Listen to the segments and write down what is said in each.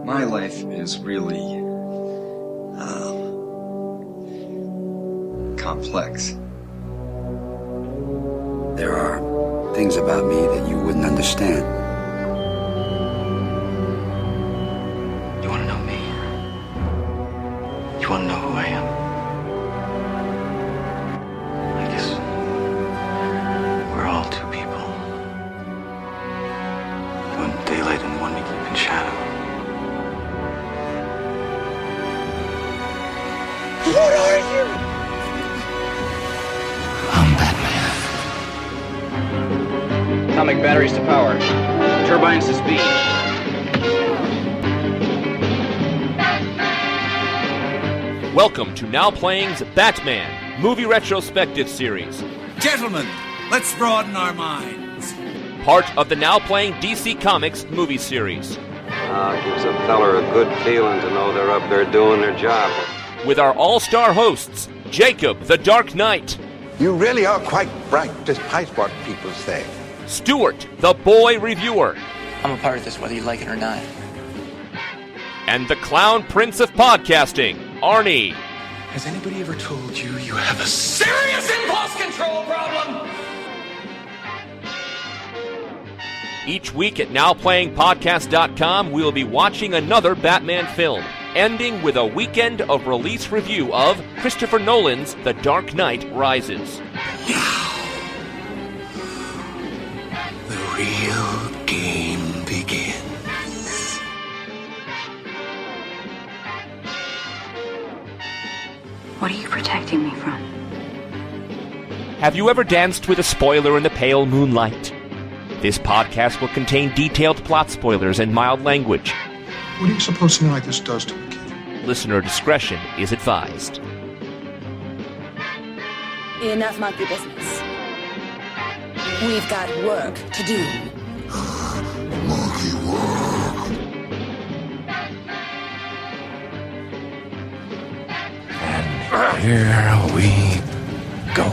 My life is really, complex. There are things about me that you wouldn't understand. You want to know me? You want to know who I am? I guess we're all two people. One in daylight and one we keep in shadow. What are you? I'm Batman. Atomic batteries to power. Turbines to speed. Welcome to Now Playing's Batman Movie Retrospective Series. Gentlemen, let's broaden our minds. Part of the Now Playing DC Comics movie series. Gives a feller a good feeling to know they're up there doing their job. With our all-star hosts, Jacob the Dark Knight. You really are quite bright, despite what people say. Stuart the Boy Reviewer. I'm a part of this whether you like it or not. And the Clown Prince of Podcasting, Arnie. Has anybody ever told you you have a serious impulse control problem? Each week at NowPlayingPodcast.com, we'll be watching another Batman film, ending with a weekend of release review of Christopher Nolan's The Dark Knight Rises. Now, the real game begins. What are you protecting me from? Have you ever danced with a spoiler in the pale moonlight? This podcast will contain detailed plot spoilers and mild language. What do you suppose something like this does to a kid? Listener discretion is advised. Enough monkey business. We've got work to do. Monkey work. And here we go.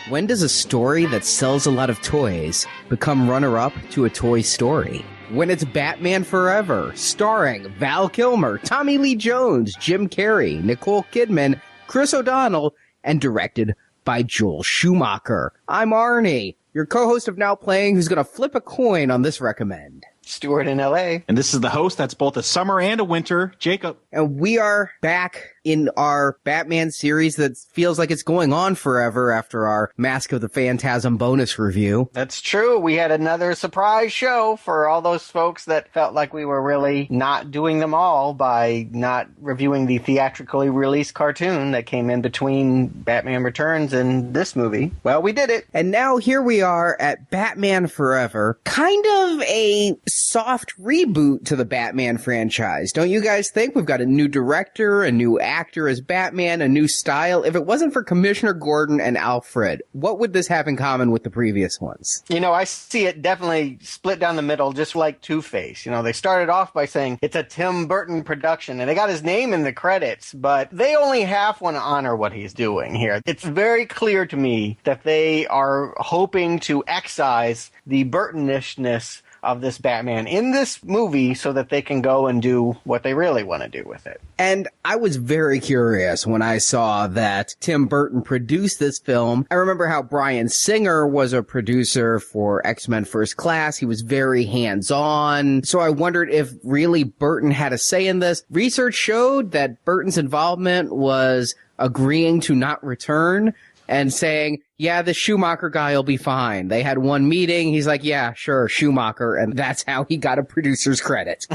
When does a story that sells a lot of toys become runner-up to a Toy Story? When it's Batman Forever, starring Val Kilmer, Tommy Lee Jones, Jim Carrey, Nicole Kidman, Chris O'Donnell, and directed by Joel Schumacher. I'm Arnie, your co-host of Now Playing, who's going to flip a coin on this recommend. Stuart in L.A. And this is the host that's both a summer and a winter, Jacob. And we are back in our Batman series that feels like it's going on forever after our Mask of the Phantasm bonus review. That's true. We had another surprise show for all those folks that felt like we were really not doing them all by not reviewing the theatrically released cartoon that came in between Batman Returns and this movie. Well, we did it. And now here we are at Batman Forever, kind of a soft reboot to the Batman franchise. Don't you guys think? We've got a new director, a new actor as Batman, a new style. If it wasn't for Commissioner Gordon and Alfred, what would this have in common with the previous ones? You know, I see it definitely split down the middle, just like Two-Face. You know, they started off by saying it's a Tim Burton production, and they got his name in the credits, but they only half want to honor what he's doing here. It's very clear to me that they are hoping to excise the Burtonishness of this Batman in this movie so that they can go and do what they really want to do with it. And I was very curious when I saw that Tim Burton produced this film. I remember how Bryan Singer was a producer for X-Men First Class. He was very hands-on. So I wondered if really Burton had a say in this. Research showed that Burton's involvement was agreeing to not return and saying, yeah, the Schumacher guy will be fine. They had one meeting. He's like, yeah, sure, Schumacher. And that's how he got a producer's credit.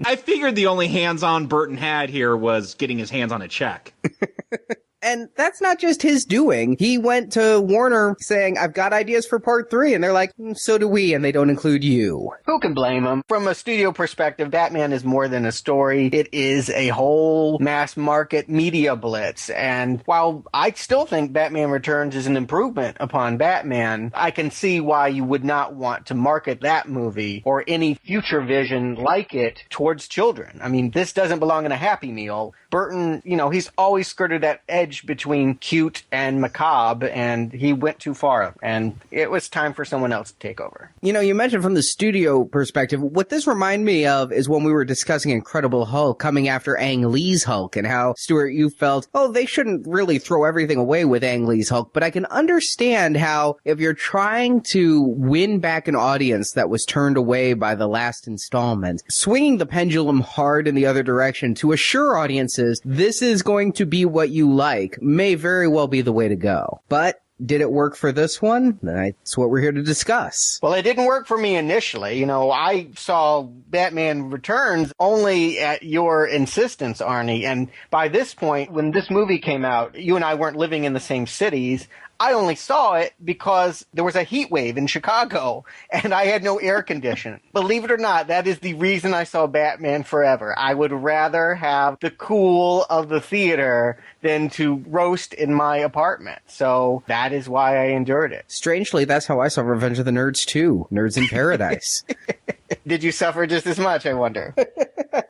I figured the only hands-on Burton had here was getting his hands on a check. And that's not just his doing. He went to Warner saying, I've got ideas for part 3. And they're like, so do we, and they don't include you. Who can blame him? From a studio perspective, Batman is more than a story. It is a whole mass market media blitz. And while I still think Batman Returns is an improvement upon Batman, I can see why you would not want to market that movie or any future vision like it towards children. I mean, this doesn't belong in a Happy Meal. Burton, he's always skirted that edge between cute and macabre, and he went too far, and it was time for someone else to take over. You mentioned from the studio perspective, what this reminded me of is when we were discussing Incredible Hulk coming after Ang Lee's Hulk, and how, Stuart, you felt, they shouldn't really throw everything away with Ang Lee's Hulk, but I can understand how, if you're trying to win back an audience that was turned away by the last installment, swinging the pendulum hard in the other direction to assure audiences this is going to be what you like may very well be the way to go. But did it work for this one? That's what we're here to discuss. Well, it didn't work for me initially. I saw Batman Returns only at your insistence, Arnie. And by this point, when this movie came out, you and I weren't living in the same cities. I only saw it because there was a heat wave in Chicago and I had no air conditioning. Believe it or not, that is the reason I saw Batman Forever. I would rather have the cool of the theater than to roast in my apartment. So that is why I endured it. Strangely, that's how I saw Revenge of the Nerds too. Nerds in Paradise. Did you suffer just as much, I wonder?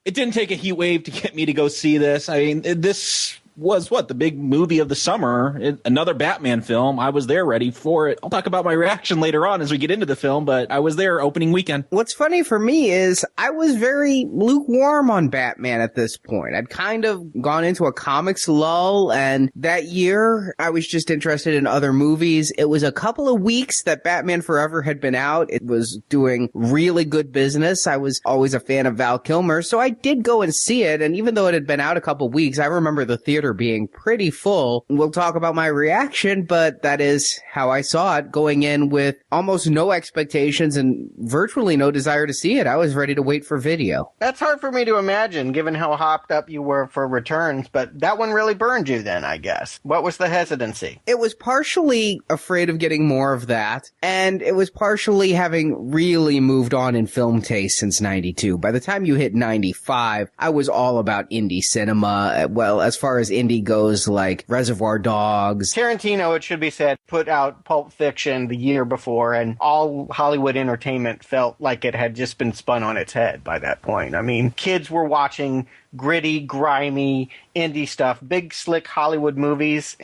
It didn't take a heat wave to get me to go see this. I mean, this was the big movie of the summer, another Batman film. I was there ready for it. I'll talk about my reaction later on as we get into the film, but I was there opening weekend. What's funny for me is I was very lukewarm on Batman at this point. I'd kind of gone into a comics lull, and that year I was just interested in other movies. It was a couple of weeks that Batman Forever had been out. It was doing really good business. I was always a fan of Val Kilmer, so I did go and see it, and even though it had been out a couple of weeks, I remember the theater being pretty full. We'll talk about my reaction, but that is how I saw it, going in with almost no expectations and virtually no desire to see it. I was ready to wait for video. That's hard for me to imagine, given how hopped up you were for Returns, but that one really burned you then, I guess. What was the hesitancy? It was partially afraid of getting more of that, and it was partially having really moved on in film taste since 92. By the time you hit 95, I was all about indie cinema. Well, as far as indie goes, like Reservoir Dogs. Tarantino, it should be said, put out Pulp Fiction the year before, and all Hollywood entertainment felt like it had just been spun on its head by that point. I mean, kids were watching gritty, grimy, indie stuff, big, slick Hollywood movies.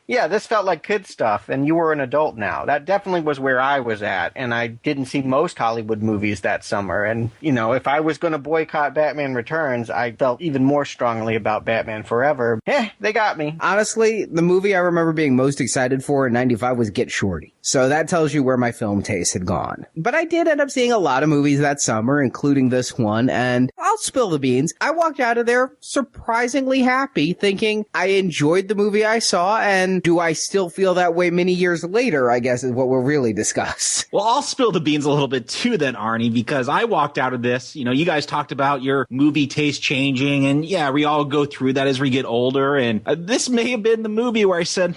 Yeah, this felt like kid stuff, and you were an adult now. That definitely was where I was at, and I didn't see most Hollywood movies that summer. And, if I was going to boycott Batman Returns, I felt even more strongly about Batman Forever. They got me. Honestly, the movie I remember being most excited for in 95 was Get Shorty. So that tells you where my film taste had gone. But I did end up seeing a lot of movies that summer, including this one, and I'll spill the beans. I walked out of there surprisingly happy, thinking I enjoyed the movie I saw, and do I still feel that way many years later, I guess is what we'll really discuss. Well, I'll spill the beans a little bit too then, Arnie, because I walked out of this, you guys talked about your movie taste changing, and yeah, we all go through that as we get older, and this may have been the movie where I said,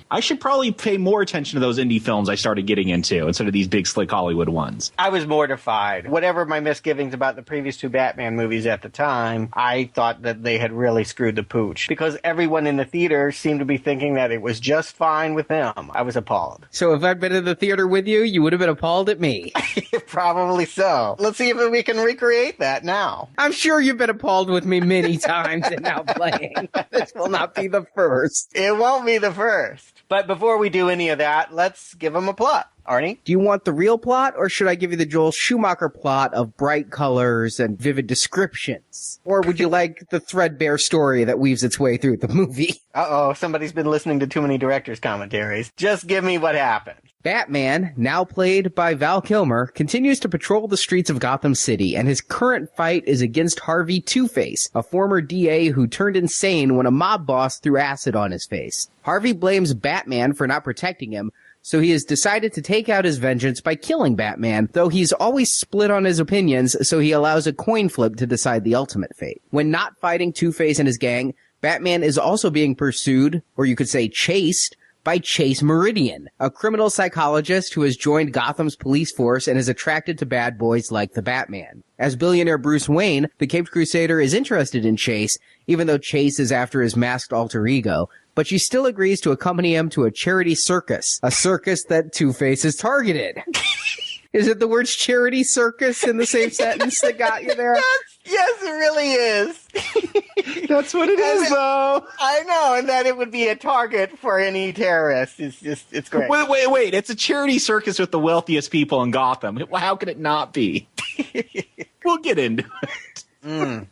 I should probably pay more attention to those indie films I started getting into instead of these big slick Hollywood ones. I was mortified. Whatever my misgivings about the previous two Batman movies at the time, I thought that they had really screwed the pooch, because everyone in the theater seemed to be thinking that it was just fine with them. I was appalled. So if I'd been in the theater with you, you would have been appalled at me. Probably so. Let's see if we can recreate that now. I'm sure you've been appalled with me many times in Now Playing. This will not be the first. It won't be the first. But before we do any of that, let's give them a plot. Arnie? Do you want the real plot, or should I give you the Joel Schumacher plot of bright colors and vivid descriptions? Or would you like the threadbare story that weaves its way through the movie? Uh-oh, somebody's been listening to too many director's commentaries. Just give me what happened. Batman, now played by Val Kilmer, continues to patrol the streets of Gotham City, and his current fight is against Harvey Two-Face, a former DA who turned insane when a mob boss threw acid on his face. Harvey blames Batman for not protecting him, so he has decided to take out his vengeance by killing Batman, though he's always split on his opinions, so he allows a coin flip to decide the ultimate fate. When not fighting Two-Face and his gang, Batman is also being pursued, or you could say chased, by Chase Meridian, a criminal psychologist who has joined Gotham's police force and is attracted to bad boys like the Batman. As billionaire Bruce Wayne, the Caped Crusader is interested in Chase, even though Chase is after his masked alter ego, but she still agrees to accompany him to a charity circus, a circus that Two-Face is targeted. Is it the words charity circus in the same sentence that got you there? Yes, it really is. That's what it is, though. I know, and that it would be a target for any terrorist. It's great. Wait. It's a charity circus with the wealthiest people in Gotham. How could it not be? We'll get into it.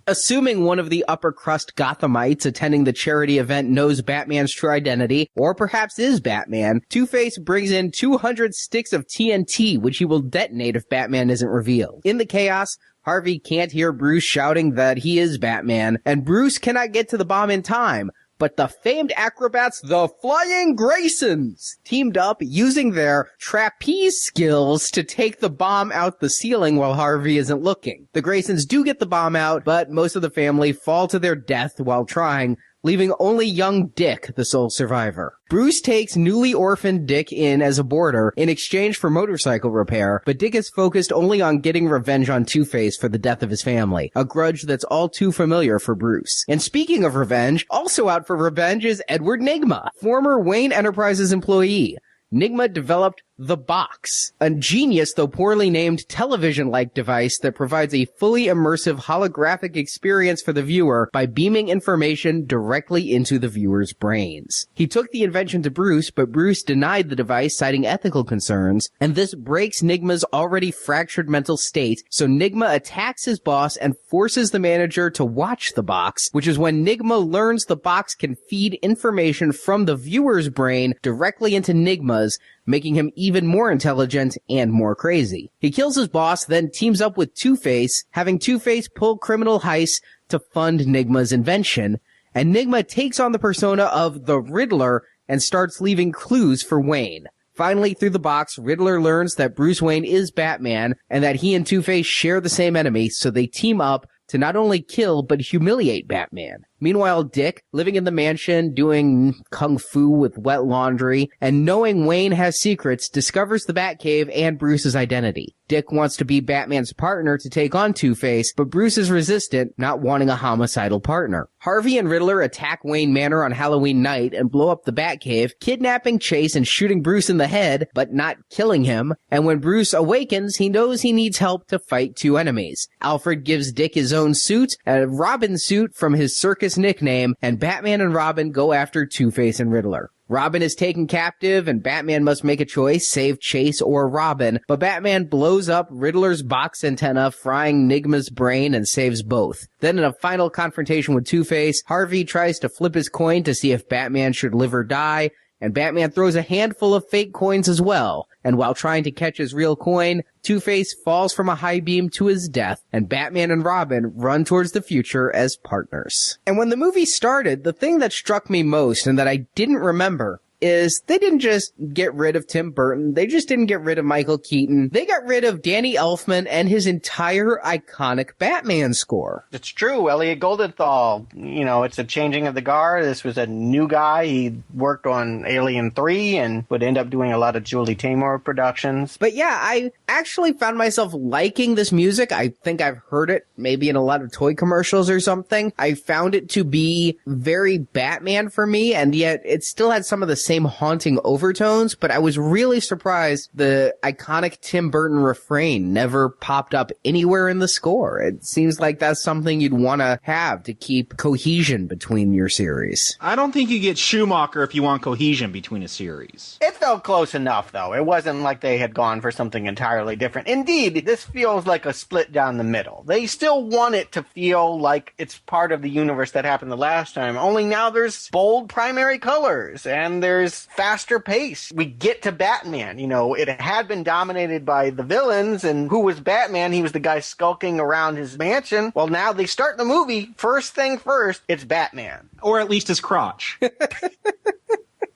Assuming one of the upper crust Gothamites attending the charity event knows Batman's true identity, or perhaps is Batman, Two-Face brings in 200 sticks of TNT, which he will detonate if Batman isn't revealed. In the chaos, Harvey can't hear Bruce shouting that he is Batman, and Bruce cannot get to the bomb in time. But the famed acrobats, the Flying Graysons, teamed up using their trapeze skills to take the bomb out the ceiling while Harvey isn't looking. The Graysons do get the bomb out, but most of the family fall to their death while trying, leaving only young Dick the sole survivor. Bruce takes newly orphaned Dick in as a boarder in exchange for motorcycle repair, but Dick is focused only on getting revenge on Two-Face for the death of his family, a grudge that's all too familiar for Bruce. And speaking of revenge, also out for revenge is Edward Nygma, former Wayne Enterprises employee. Nygma developed the Box, a genius though poorly named television-like device that provides a fully immersive holographic experience for the viewer by beaming information directly into the viewer's brains. He took the invention to Bruce, but Bruce denied the device, citing ethical concerns, and this breaks Nygma's already fractured mental state, so Nygma attacks his boss and forces the manager to watch the Box, which is when Nygma learns the Box can feed information from the viewer's brain directly into Nygma's, making him even more intelligent and more crazy. He kills his boss, then teams up with Two-Face, having Two-Face pull criminal heists to fund Nygma's invention, and Nygma takes on the persona of the Riddler and starts leaving clues for Wayne. Finally, through the Box, Riddler learns that Bruce Wayne is Batman, and that he and Two-Face share the same enemy, so they team up to not only kill, but humiliate Batman. Meanwhile, Dick, living in the mansion, doing kung fu with wet laundry, and knowing Wayne has secrets, discovers the Batcave and Bruce's identity. Dick wants to be Batman's partner to take on Two-Face, but Bruce is resistant, not wanting a homicidal partner. Harvey and Riddler attack Wayne Manor on Halloween night and blow up the Batcave, kidnapping Chase and shooting Bruce in the head, but not killing him. And when Bruce awakens, he knows he needs help to fight two enemies. Alfred gives Dick his own suit, a Robin suit from his circus nickname, and Batman and Robin go after Two-Face and Riddler. Robin is taken captive, and Batman must make a choice, save Chase or Robin, but Batman blows up Riddler's box antenna, frying Nygma's brain, and saves both. Then in a final confrontation with Two-Face, Harvey tries to flip his coin to see if Batman should live or die, and Batman throws a handful of fake coins as well. And while trying to catch his real coin, Two-Face falls from a high beam to his death, and Batman and Robin run towards the future as partners. And when the movie started, the thing that struck me most and that I didn't remember is they didn't just get rid of Tim Burton. They just didn't get rid of Michael Keaton. They got rid of Danny Elfman and his entire iconic Batman score. It's true. Elliot Goldenthal, it's a changing of the guard. This was a new guy. He worked on Alien 3 and would end up doing a lot of Julie Taymor productions. But yeah, I actually found myself liking this music. I think I've heard it maybe in a lot of toy commercials or something. I found it to be very Batman for me, and yet it still had some of the same haunting overtones, but I was really surprised the iconic Tim Burton refrain never popped up anywhere in the score. It seems like that's something you'd want to have to keep cohesion between your series. I don't think you get Schumacher if you want cohesion between a series. It felt close enough, though. It wasn't like they had gone for something entirely different. Indeed, this feels like a split down the middle. They still want it to feel like it's part of the universe that happened the last time, only now there's bold primary colors, and there's faster pace. We get to Batman. It had been dominated by the villains, and who was Batman? He was the guy skulking around his mansion. Well, now they start the movie, first thing first, it's Batman. Or at least his crotch.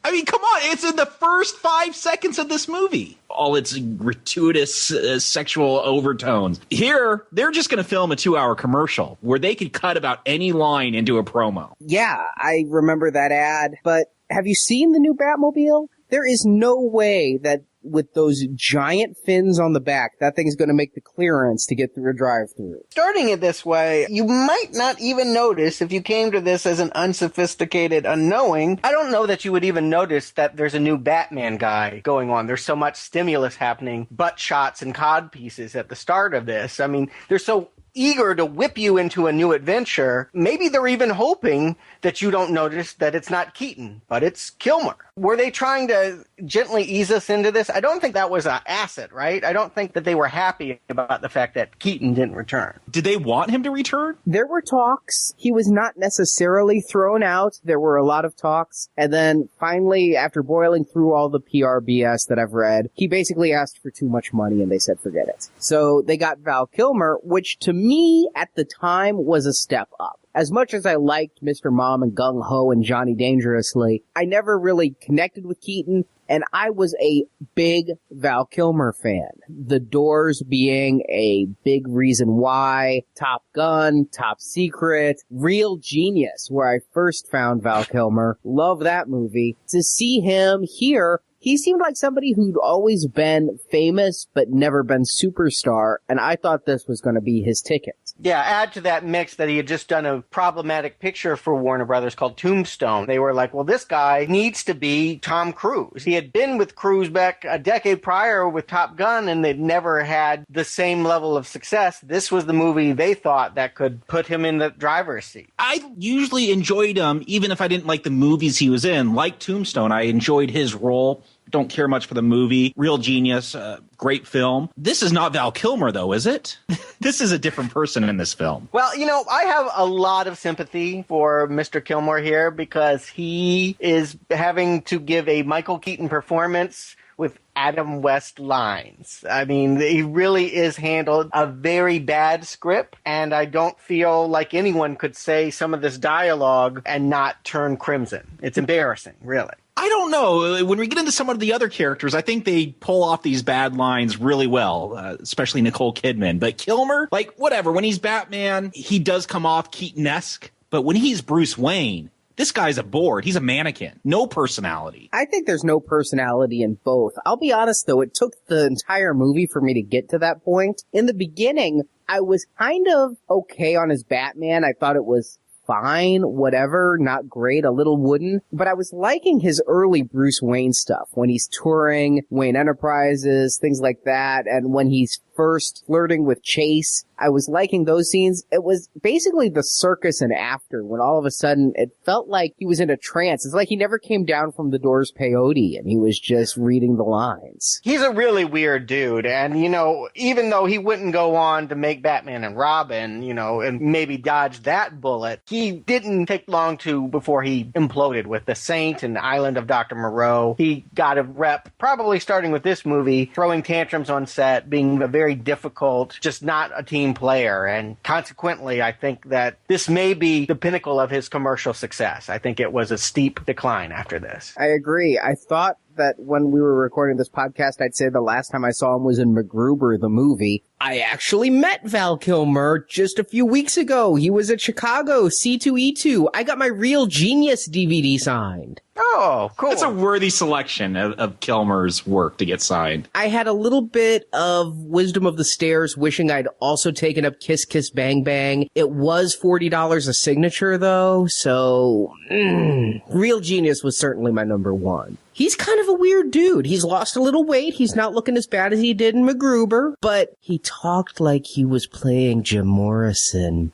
I mean, come on. It's in the first 5 seconds of this movie. All its gratuitous sexual overtones. Here, they're just going to film a 2-hour commercial where they could cut about any line into a promo. Yeah, I remember that ad. But have you seen the new Batmobile? There is no way that with those giant fins on the back, that thing's going to make the clearance to get through a drive-through. Starting it this way, you might not even notice if you came to this as an unsophisticated unknowing. I don't know that you would even notice that there's a new Batman guy going on. There's so much stimulus happening, butt shots and cod pieces at the start of this. I mean, they're so eager to whip you into a new adventure. Maybe they're even hoping that you don't notice that it's not Keaton, but it's Kilmer. Were they trying to gently ease us into this? I don't think that was an asset, right? I don't think that they were happy about the fact that Keaton didn't return. Did they want him to return? There were talks. He was not necessarily thrown out. There were a lot of talks. And then finally, after boiling through all the PR BS that I've read, he basically asked for too much money and they said forget it. So they got Val Kilmer, which to me at the time was a step up. As much as I liked Mr. Mom and Gung Ho and Johnny Dangerously, I never really connected with Keaton, and I was a big Val Kilmer fan. The Doors being a big reason why, Top Gun, Top Secret, Real Genius, where I first found Val Kilmer. Love that movie. To see him here, he seemed like somebody who'd always been famous but never been superstar, and I thought this was going to be his ticket. Yeah, add to that mix that he had just done a problematic picture for Warner Brothers called Tombstone. They were like, well, this guy needs to be Tom Cruise. He had been with Cruise back a decade prior with Top Gun, and they'd never had the same level of success. This was the movie they thought that could put him in the driver's seat. I usually enjoyed him, even if I didn't like the movies he was in. Like Tombstone, I enjoyed his role. Don't care much for the movie. Real Genius, great film. This is not Val Kilmer, though, is it? This is a different person in this film. Well, you know, I have a lot of sympathy for Mr. Kilmer here because he is having to give a Michael Keaton performance with Adam West lines. I mean, he really is handled a very bad script, and I don't feel like anyone could say some of this dialogue and not turn crimson. It's embarrassing, really. I don't know. When we get into some of the other characters, I think they pull off these bad lines really well, especially Nicole Kidman. But Kilmer, like, whatever. When he's Batman, he does come off Keaton-esque. But when he's Bruce Wayne, this guy's a board. He's a mannequin. No personality. I think there's no personality in both. I'll be honest, though. It took the entire movie for me to get to that point. In the beginning, I was kind of okay on his Batman. I thought it was fine, whatever, not great, a little wooden. But I was liking his early Bruce Wayne stuff when he's touring Wayne Enterprises, things like that. And when he's first flirting with Chase, I was liking those scenes. It was basically the circus and after when all of a sudden it felt like he was in a trance. It's like he never came down from the Doors peyote and he was just reading the lines. He's a really weird dude. And, you know, even though he wouldn't go on to make Batman and Robin, you know, and maybe dodge that bullet, he didn't take long before he imploded with The Saint and Island of Dr. Moreau. He got a rep, probably starting with this movie, throwing tantrums on set, being a very difficult, just not a team player. And consequently, I think that this may be the pinnacle of his commercial success. I think it was a steep decline after this. I agree. I thought that when we were recording this podcast, I'd say the last time I saw him was in MacGruber, the movie. I actually met Val Kilmer just a few weeks ago. He was at Chicago, C2E2. I got my Real Genius DVD signed. Oh, cool. That's a worthy selection of Kilmer's work to get signed. I had a little bit of Wisdom of the Stairs, wishing I'd also taken up Kiss Kiss Bang Bang. It was $40 a signature, though, so Real Genius was certainly my number one. He's kind of a weird dude. He's lost a little weight. He's not looking as bad as he did in MacGruber, but he talked like he was playing Jim Morrison.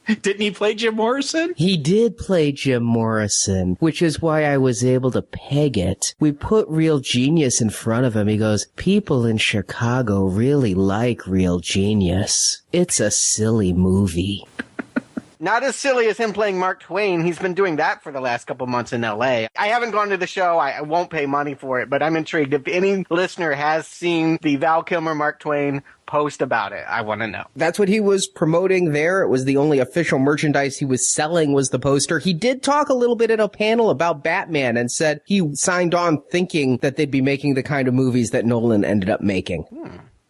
Didn't he play Jim Morrison? He did play Jim Morrison, which is why I was able to peg it. We put Real Genius in front of him. He goes, people in Chicago really like Real Genius. It's a silly movie. Not as silly as him playing Mark Twain. He's been doing that for the last couple months in L.A. I haven't gone to the show. I won't pay money for it, but I'm intrigued. If any listener has seen the Val Kilmer Mark Twain post about it, I want to know. That's what he was promoting there. It was the only official merchandise he was selling was the poster. He did talk a little bit at a panel about Batman and said he signed on thinking that they'd be making the kind of movies that Nolan ended up making.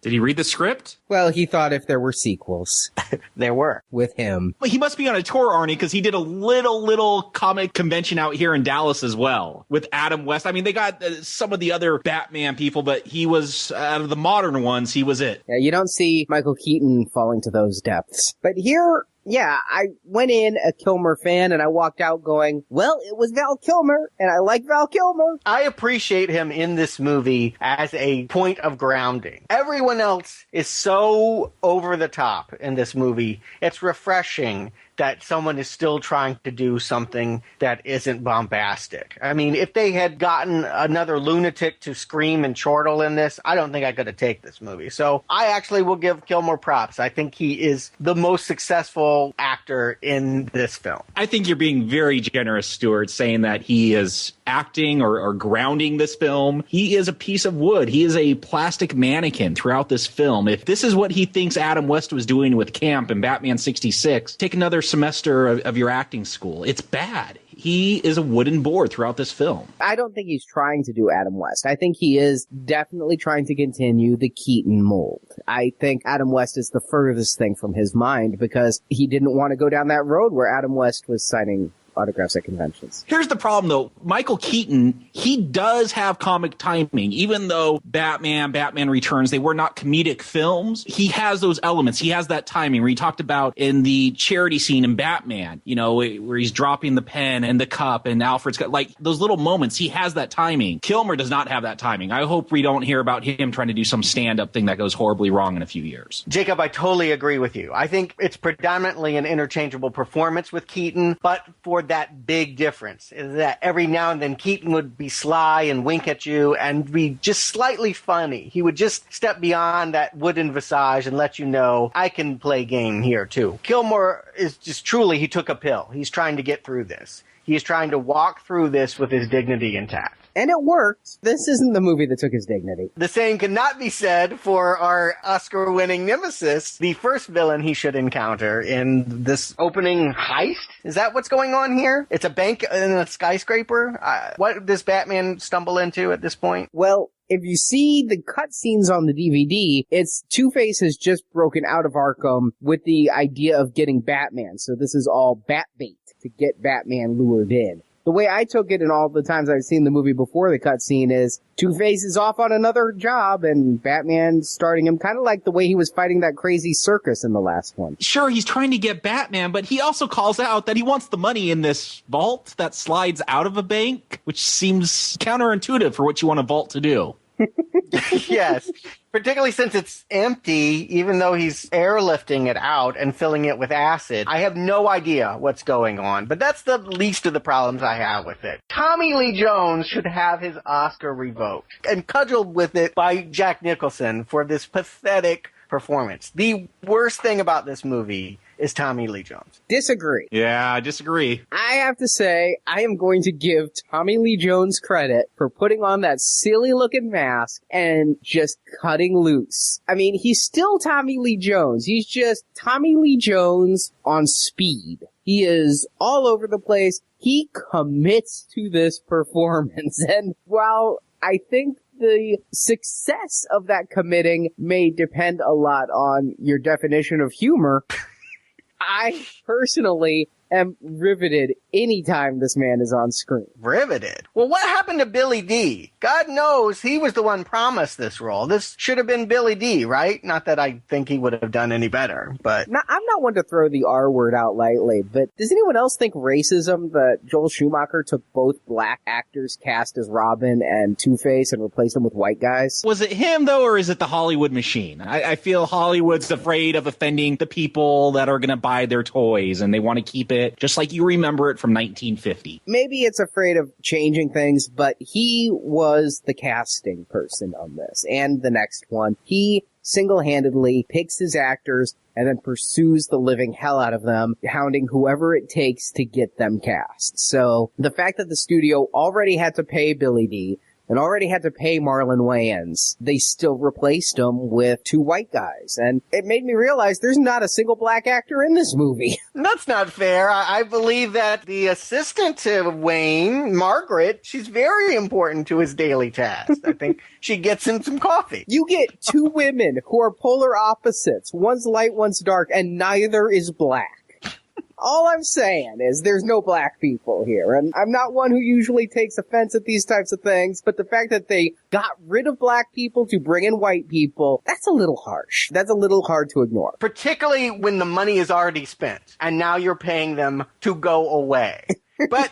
Did he read the script? Well, he thought if there were sequels. There were. With him. Well, he must be on a tour, Arnie, because he did a little comic convention out here in Dallas as well with Adam West. I mean, they got some of the other Batman people, but he was, out of the modern ones, he was it. Yeah, you don't see Michael Keaton falling to those depths. But here, yeah, I went in a Kilmer fan and I walked out going, well, it was Val Kilmer and I like Val Kilmer. I appreciate him in this movie as a point of grounding. Everyone else is so over the top in this movie. It's refreshing that someone is still trying to do something that isn't bombastic. I mean, if they had gotten another lunatic to scream and chortle in this, I don't think I could have taken this movie. So I actually will give Kilmer props. I think he is the most successful actor in this film. I think you're being very generous, Stuart, saying that he is acting or grounding this film. He is a piece of wood. He is a plastic mannequin throughout this film. If this is what he thinks Adam West was doing with Camp and Batman 66, take another semester of your acting school. It's bad. He is a wooden board throughout this film. I don't think he's trying to do Adam West. I think he is definitely trying to continue the Keaton mold. I think Adam West is the furthest thing from his mind because he didn't want to go down that road where Adam West was signing autographs at conventions. Here's the problem, though. Michael Keaton, he does have comic timing. Even though Batman Returns, they were not comedic films, he has those elements. He has that timing where he talked about in the charity scene in Batman, you know, where he's dropping the pen and the cup and Alfred's got, like, those little moments. He has that timing. Kilmer does not have that timing. I hope we don't hear about him trying to do some stand-up thing that goes horribly wrong in a few years. Jacob, I totally agree with you. I think it's predominantly an interchangeable performance with Keaton, but for that big difference is that every now and then Keaton would be sly and wink at you and be just slightly funny. He would just step beyond that wooden visage and let you know, I can play game here too. Kilmer is just truly, he took a pill. He's trying to get through this. He's trying to walk through this with his dignity intact. And it worked. This isn't the movie that took his dignity. The same cannot be said for our Oscar-winning nemesis, the first villain he should encounter in this opening heist. Is that what's going on here? It's a bank in a skyscraper? What does Batman stumble into at this point? Well, if you see the cutscenes on the DVD, it's Two-Face has just broken out of Arkham with the idea of getting Batman. So this is all bat bait to get Batman lured in. The way I took it and all the times I've seen the movie before the cutscene is Two-Face is off on another job and Batman starting him kind of like the way he was fighting that crazy circus in the last one. Sure, he's trying to get Batman, but he also calls out that he wants the money in this vault that slides out of a bank, which seems counterintuitive for what you want a vault to do. Yes, particularly since it's empty, even though he's airlifting it out and filling it with acid. I have no idea what's going on, but that's the least of the problems I have with it. Tommy Lee Jones should have his Oscar revoked and cudgeled with it by Jack Nicholson for this pathetic performance. The worst thing about this movie is Tommy Lee Jones. Disagree. Yeah, I disagree. I have to say, I am going to give Tommy Lee Jones credit for putting on that silly-looking mask and just cutting loose. I mean, he's still Tommy Lee Jones. He's just Tommy Lee Jones on speed. He is all over the place. He commits to this performance. And while I think the success of that committing may depend a lot on your definition of humor, I personally am riveted anytime this man is on screen. Riveted? Well, what happened to Billy D? God knows he was the one promised this role. This should have been Billy D, right? Not that I think he would have done any better, but... Now, I'm not one to throw the R word out lightly, but does anyone else think racism that Joel Schumacher took both black actors cast as Robin and Two-Face and replaced them with white guys? Was it him, though, or is it the Hollywood machine? I feel Hollywood's afraid of offending the people that are going to buy their toys, and they want to keep it just like you remember it from 1950. Maybe it's afraid of changing things, but he was the casting person on this and the next one. He single-handedly picks his actors and then pursues the living hell out of them, hounding whoever it takes to get them cast. So the fact that the studio already had to pay Billy Dee and already had to pay Marlon Wayans, they still replaced him with 2 white guys. And it made me realize there's not a single black actor in this movie. That's not fair. I believe that the assistant to Wayne, Margaret, she's very important to his daily task. I think she gets him some coffee. You get 2 women who are polar opposites. One's light, one's dark, and neither is black. All I'm saying is there's no black people here, and I'm not one who usually takes offense at these types of things, but the fact that they got rid of black people to bring in white people, that's a little harsh. That's a little hard to ignore. Particularly when the money is already spent, and now you're paying them to go away. But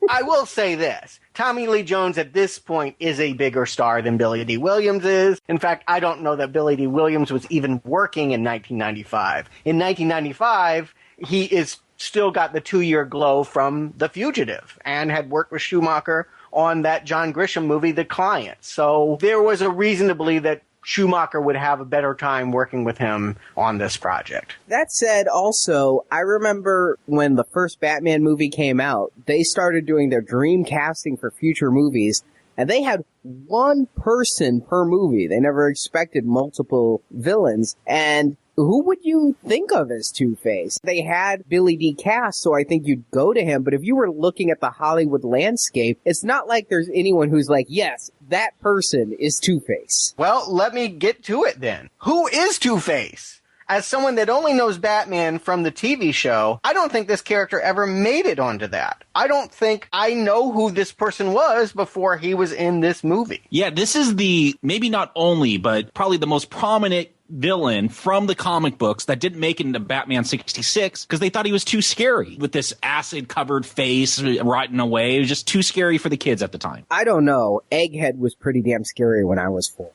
I will say this. Tommy Lee Jones at this point is a bigger star than Billy Dee Williams is. In fact, I don't know that Billy Dee Williams was even working in 1995. In 1995, he is still got the 2-year glow from The Fugitive and had worked with Schumacher on that John Grisham movie, The Client. So there was a reason to believe that Schumacher would have a better time working with him on this project. That said, also, I remember when the first Batman movie came out, they started doing their dream casting for future movies, and they had 1 person per movie. They never expected multiple villains, and who would you think of as Two-Face? They had Billy Dee cast, so I think you'd go to him. But if you were looking at the Hollywood landscape, it's not like there's anyone who's like, yes, that person is Two-Face. Well, let me get to it then. Who is Two-Face? As someone that only knows Batman from the TV show, I don't think this character ever made it onto that. I don't think I know who this person was before he was in this movie. Yeah, this is the, maybe not only, but probably the most prominent villain from the comic books that didn't make it into Batman 66 because they thought he was too scary with this acid-covered face rotting away. It was just too scary for the kids at the time. I don't know. Egghead was pretty damn scary when I was 4.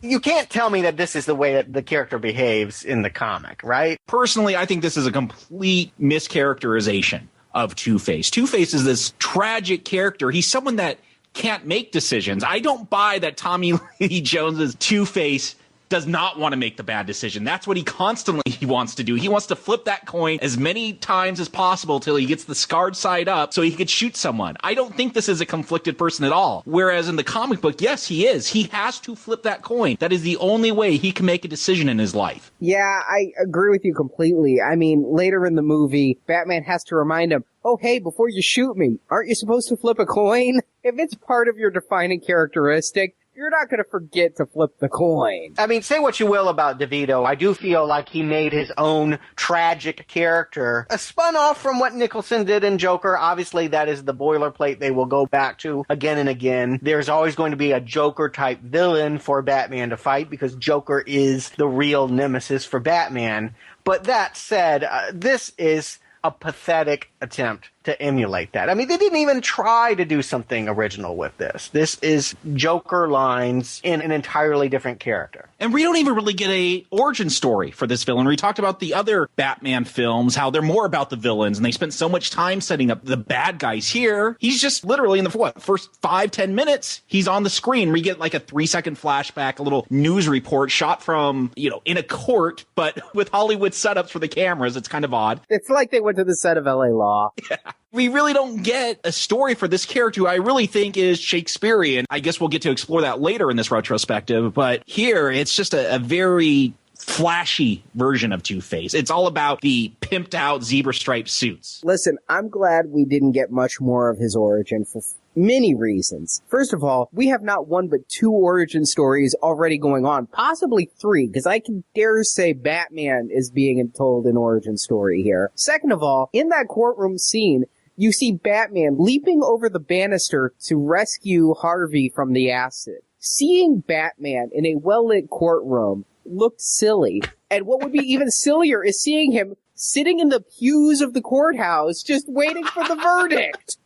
You can't tell me that this is the way that the character behaves in the comic, right? Personally, I think this is a complete mischaracterization of Two-Face. Two-Face is this tragic character. He's someone that can't make decisions. I don't buy that Tommy Lee Jones's Two-Face does not want to make the bad decision. That's what he constantly wants to do. He wants to flip that coin as many times as possible till he gets the scarred side up so he could shoot someone. I don't think this is a conflicted person at all. Whereas in the comic book, yes, he is. He has to flip that coin. That is the only way he can make a decision in his life. Yeah, I agree with you completely. I mean, later in the movie, Batman has to remind him, oh, hey, before you shoot me, aren't you supposed to flip a coin? If it's part of your defining characteristic, you're not going to forget to flip the coin. I mean, say what you will about DeVito. I do feel like he made his own tragic character, a spun off from what Nicholson did in Joker. Obviously, that is the boilerplate they will go back to again and again. There's always going to be a Joker-type villain for Batman to fight because Joker is the real nemesis for Batman. But that said, this is a pathetic attempt to emulate that. I mean, they didn't even try to do something original with this. This is Joker lines in an entirely different character. And we don't even really get a origin story for this villain. We talked about the other Batman films, how they're more about the villains, and they spent so much time setting up the bad guys. Here, he's just literally in the first 5-10 minutes, he's on the screen. We get like a 3-second flashback, a little news report shot from, in a court, but with Hollywood setups for the cameras. It's kind of odd. It's like they went to the set of LA Law. Yeah. We really don't get a story for this character who I really think is Shakespearean. I guess we'll get to explore that later in this retrospective, but here it's just a very flashy version of Two-Face. It's all about the pimped out zebra striped suits. Listen, I'm glad we didn't get much more of his origin for many reasons. First of all, we have not 1 but 2 origin stories already going on, possibly 3, because I can dare say Batman is being told an origin story here. Second of all, in that courtroom scene, you see Batman leaping over the banister to rescue Harvey from the acid. Seeing Batman in a well-lit courtroom looked silly. And what would be even sillier is seeing him sitting in the pews of the courthouse just waiting for the verdict.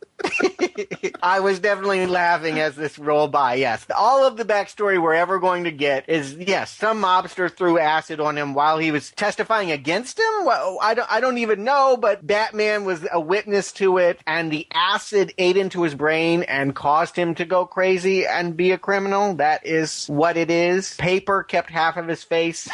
I was definitely laughing as this rolled by, yes. All of the backstory we're ever going to get is, yes, some mobster threw acid on him while he was testifying against him? Well, I don't even know, but Batman was a witness to it, and the acid ate into his brain and caused him to go crazy and be a criminal. That is what it is. Paper kept half of his face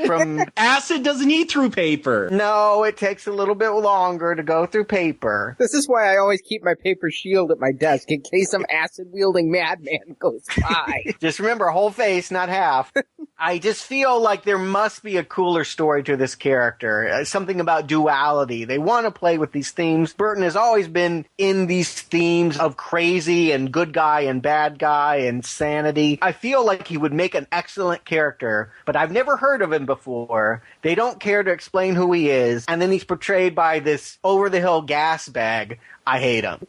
from... Acid doesn't eat through paper. No, it takes a little bit longer to go through paper. This is why I always keep my paper shield at my desk in case some acid-wielding madman goes by. Just remember, whole face, not half. I just feel like there must be a cooler story to this character. Something about duality. They want to play with these themes. Burton has always been in these themes of crazy and good guy and bad guy and sanity. I feel like he would make an excellent character, but I've never heard of him before. They don't care to explain who he is, and then he's portrayed by this over-the-hill gas bag. I hate him.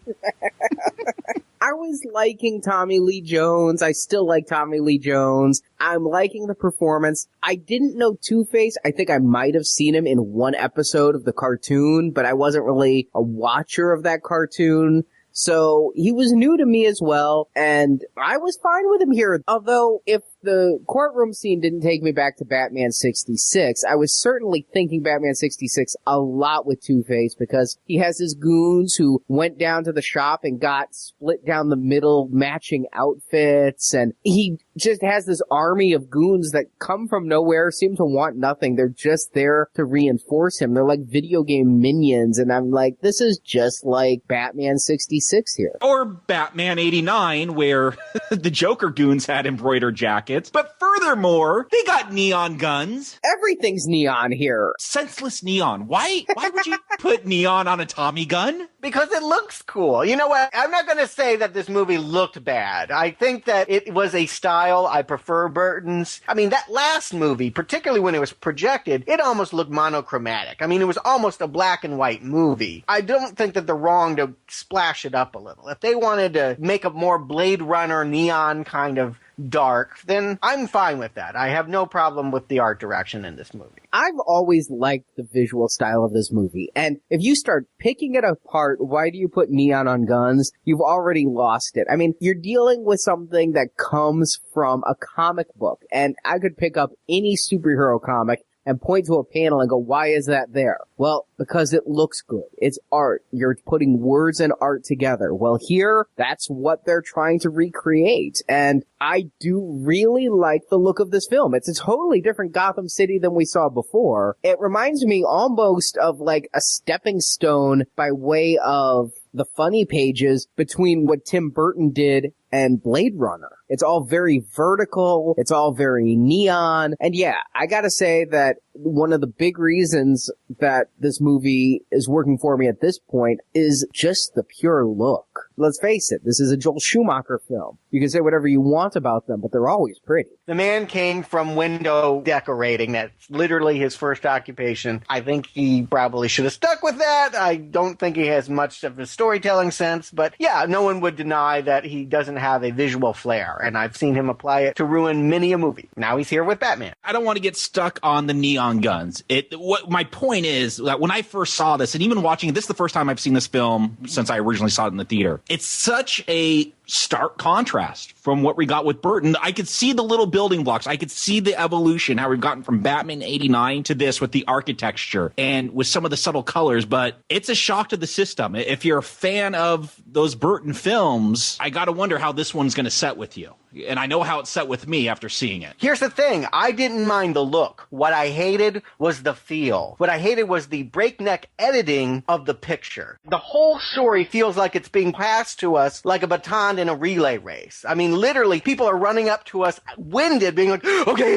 I was liking Tommy Lee Jones. I still like Tommy Lee Jones. I'm liking the performance. I didn't know Two-Face. I think I might have seen him in one episode of the cartoon, but I wasn't really a watcher of that cartoon. So he was new to me as well, and I was fine with him here. Although, if the courtroom scene didn't take me back to Batman 66, I was certainly thinking Batman 66 a lot with Two-Face, because he has his goons who went down to the shop and got split down the middle matching outfits, and he just has this army of goons that come from nowhere, seem to want nothing. They're just there to reinforce him. They're like video game minions, and I'm like, this is just like Batman 66 here. Or Batman 89, where the Joker goons had embroidered jackets. But furthermore, they got neon guns. Everything's neon here. Senseless neon. Why would you put neon on a Tommy gun? Because it looks cool. You know what? I'm not going to say that this movie looked bad. I think that it was a style. I prefer Burton's. I mean, that last movie, particularly when it was projected, it almost looked monochromatic. I mean, it was almost a black and white movie. I don't think that they're wrong to splash it up a little. If they wanted to make a more Blade Runner neon kind of dark, then I'm fine with that. I have no problem with the art direction in this movie. I've always liked the visual style of this movie, and if you start picking it apart, why do you put neon on guns? You've already lost it. I mean, you're dealing with something that comes from a comic book, and I could pick up any superhero comic and point to a panel and go, why is that there? Well, because it looks good. It's art. You're putting words and art together. Well, here, that's what they're trying to recreate. And I do really like the look of this film. It's a totally different Gotham City than we saw before. It reminds me almost of like a stepping stone by way of the funny pages between what Tim Burton did and Blade Runner. It's all very vertical. It's all very neon. And yeah, I gotta say that one of the big reasons that this movie is working for me at this point is just the pure look. Let's face it, this is a Joel Schumacher film. You can say whatever you want about them, but they're always pretty. The man came from window decorating. That's literally his first occupation. I think he probably should have stuck with that. I don't think he has much of a storytelling sense, but yeah, no one would deny that he doesn't have a visual flair, and I've seen him apply it to ruin many a movie. Now he's here with Batman. I don't want to get stuck on the neon guns. What my point is that when I first saw this, and even watching it, this is the first time I've seen this film since I originally saw it in the theater. It's such a stark contrast from what we got with Burton. I could see the little building blocks. I could see the evolution, how we've gotten from Batman 89 to this with the architecture and with some of the subtle colors, but it's a shock to the system. If you're a fan of those Burton films, I got to wonder how this one's going to set with you. And I know how it set with me after seeing it. Here's the thing. I didn't mind the look. What I hated was the feel. What I hated was the breakneck editing of the picture. The whole story feels like it's being passed to us like a baton in a relay race. I mean, literally, people are running up to us, winded, being like, okay,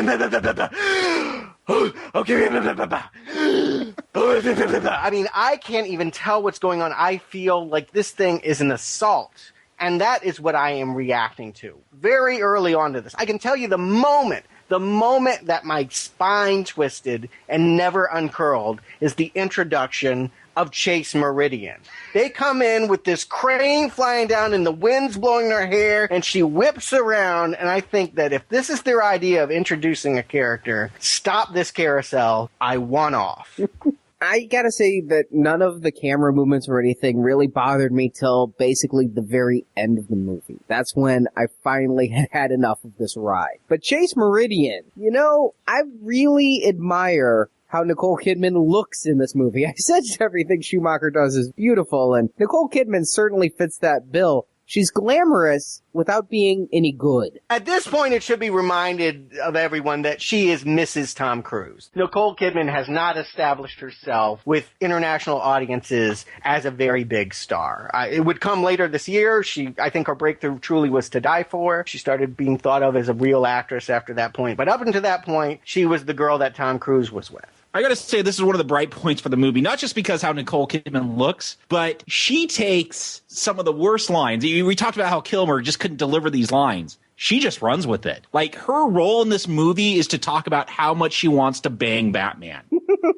okay, I mean, I can't even tell what's going on. I feel like this thing is an assault. And that is what I am reacting to very early on to this. I can tell you the moment that my spine twisted and never uncurled is the introduction of Chase Meridian. They come in with this crane flying down and the wind's blowing their hair and she whips around, and I think that if this is their idea of introducing a character, stop this carousel. I want off. I gotta say that none of the camera movements or anything really bothered me till basically the very end of the movie. That's when I finally had enough of this ride. But Chase Meridian, I really admire how Nicole Kidman looks in this movie. I said everything Schumacher does is beautiful, and Nicole Kidman certainly fits that bill. She's glamorous without being any good. At this point, it should be reminded of everyone that she is Mrs. Tom Cruise. Nicole Kidman has not established herself with international audiences as a very big star. It would come later this year. I think her breakthrough truly was To Die For. She started being thought of as a real actress after that point. But up until that point, she was the girl that Tom Cruise was with. I gotta say, this is one of the bright points for the movie, not just because how Nicole Kidman looks, but she takes some of the worst lines. We talked about how Kilmer just couldn't deliver these lines. She just runs with it. Like, her role in this movie is to talk about how much she wants to bang Batman.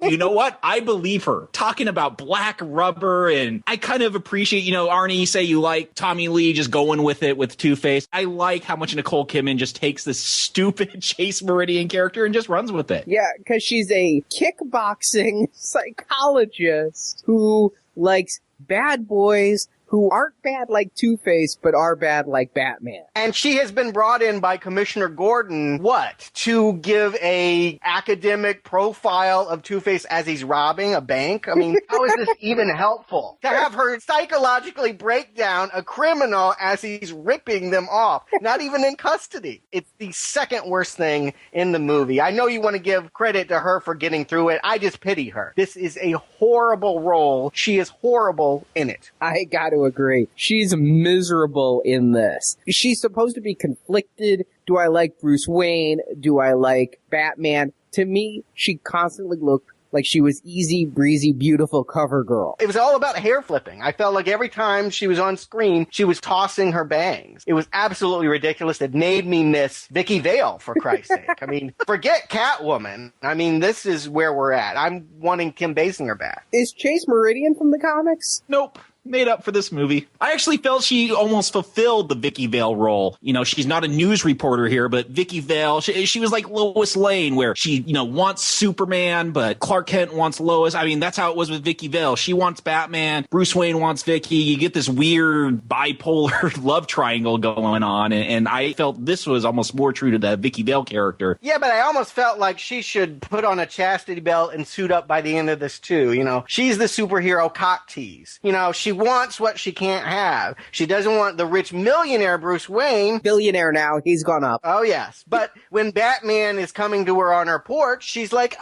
You know what? I believe her. Talking about black rubber, and I kind of appreciate, Arnie, you say you like Tommy Lee just going with it with Two-Face. I like how much Nicole Kidman just takes this stupid Chase Meridian character and just runs with it. Yeah, because she's a kickboxing psychologist who likes bad boys who aren't bad like Two-Face, but are bad like Batman. And she has been brought in by Commissioner Gordon, to give a academic profile of Two-Face as he's robbing a bank? I mean, how is this even helpful? To have her psychologically break down a criminal as he's ripping them off, not even in custody. It's the second worst thing in the movie. I know you want to give credit to her for getting through it. I just pity her. This is a horrible role. She is horrible in it. I got to agree. She's miserable in this. She's supposed to be conflicted. Do I like Bruce Wayne? Do I like Batman? To me, she constantly looked like she was easy, breezy, beautiful cover girl. It was all about hair flipping. I felt like every time she was on screen, she was tossing her bangs. It was absolutely ridiculous. It made me miss Vicky Vale, for Christ's sake. I mean, forget Catwoman. I mean, this is where we're at. I'm wanting Kim Basinger back. Is Chase Meridian from the comics? Nope. Made up for this movie. I actually felt she almost fulfilled the Vicky Vale role. She's not a news reporter here, but Vicky Vale, she was like Lois Lane, where she, wants Superman, but Clark Kent wants Lois. I mean, that's how it was with Vicky Vale. She wants Batman, Bruce Wayne wants Vicky. You get this weird bipolar love triangle going on, and I felt this was almost more true to the Vicky Vale character. Yeah, but I almost felt like she should put on a chastity belt and suit up by the end of this too. She's the superhero cock tease. She wants what she can't have. She doesn't want the rich millionaire Bruce Wayne. Billionaire now. He's gone up. Oh, yes. But when Batman is coming to her on her porch, she's like,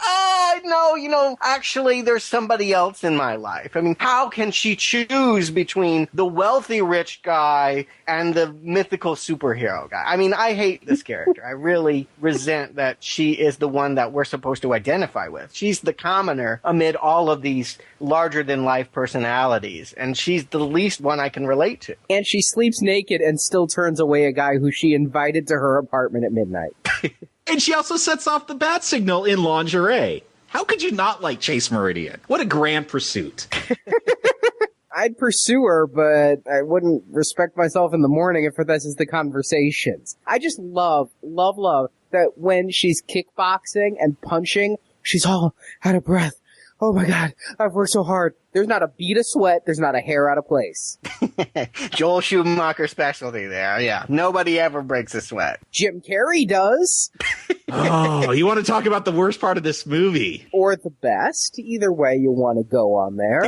no, actually, there's somebody else in my life. I mean, how can she choose between the wealthy rich guy and the mythical superhero guy? I mean, I hate this character. I really resent that she is the one that we're supposed to identify with. She's the commoner amid all of these larger-than-life personalities, and she's the least one I can relate to. And she sleeps naked and still turns away a guy who she invited to her apartment at midnight. And she also sets off the bat signal in lingerie. How could you not like Chase Meridian? What a grand pursuit. I'd pursue her, but I wouldn't respect myself in the morning if this is the conversations. I just love that when she's kickboxing and punching, she's all out of breath. Oh my God, I've worked so hard. There's not a bead of sweat. There's not a hair out of place. Joel Schumacher specialty there. Yeah. Nobody ever breaks a sweat. Jim Carrey does. Oh, you want to talk about the worst part of this movie? Or the best. Either way you want to go on there.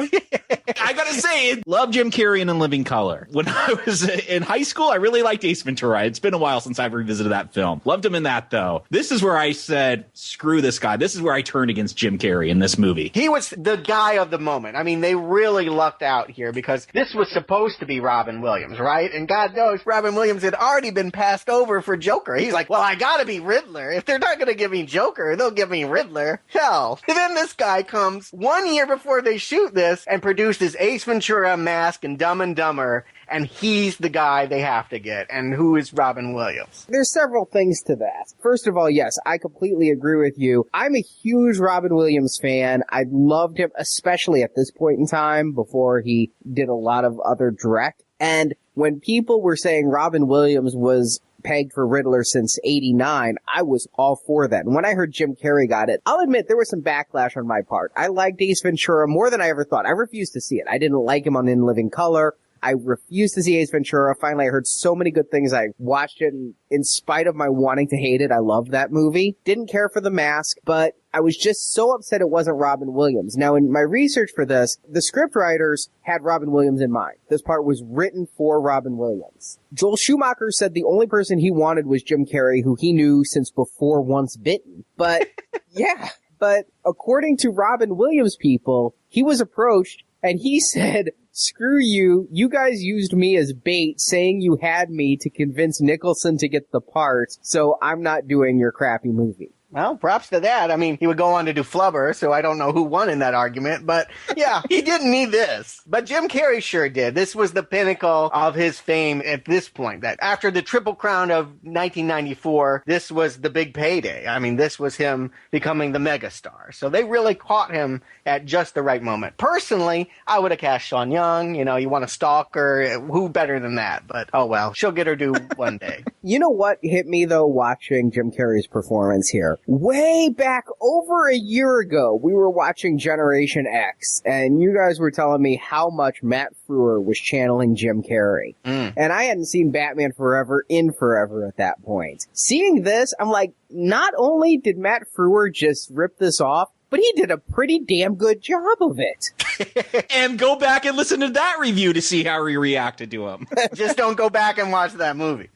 I gotta say, love Jim Carrey in Living Color. When I was in high school, I really liked Ace Ventura. It's been a while since I've revisited that film. Loved him in that, though. This is where I said, screw this guy. This is where I turned against Jim Carrey in this movie. He was the guy of the moment. I mean, they really lucked out here because this was supposed to be Robin Williams, right? And God knows Robin Williams had already been passed over for Joker. He's like, well, I gotta be Riddler. If they're not gonna give me Joker, they'll give me Riddler. Hell. And then this guy comes 1 year before they shoot this and produces Ace Ventura, Mask, and Dumb and Dumber, and he's the guy they have to get. And who is Robin Williams? There's several things to that. First of all, yes, I completely agree with you. I'm a huge Robin Williams fan. I loved him, especially at this point in time, before he did a lot of other direct. And when people were saying Robin Williams was pegged for Riddler since 89, I was all for that. And when I heard Jim Carrey got it, I'll admit there was some backlash on my part. I liked Ace Ventura more than I ever thought. I refused to see it. I didn't like him on In Living Color. I refused to see Ace Ventura. Finally, I heard so many good things. I watched it, and in spite of my wanting to hate it, I loved that movie. Didn't care for The Mask, but I was just so upset it wasn't Robin Williams. Now, in my research for this, the scriptwriters had Robin Williams in mind. This part was written for Robin Williams. Joel Schumacher said the only person he wanted was Jim Carrey, who he knew since before Once Bitten. But, yeah. But according to Robin Williams people, he was approached, and he said, "Screw you. You guys used me as bait, saying you had me to convince Nicholson to get the part, so I'm not doing your crappy movie." Well, props to that. I mean, he would go on to do Flubber, so I don't know who won in that argument. But yeah, he didn't need this. But Jim Carrey sure did. This was the pinnacle of his fame at this point. That after the Triple Crown of 1994, this was the big payday. I mean, this was him becoming the megastar. So they really caught him at just the right moment. Personally, I would have cast Sean Young. You know, you want a stalker. Who better than that? But oh well, she'll get her due one day. You know what hit me, though, watching Jim Carrey's performance here? Way back over a year ago, we were watching Generation X, and you guys were telling me how much Matt Frewer was channeling Jim Carrey. And I hadn't seen Batman Forever in forever at that point. Seeing this, I'm like, not only did Matt Frewer just rip this off, but he did a pretty damn good job of it. And go back and listen to that review to see how he reacted to him. Just don't go back and watch that movie.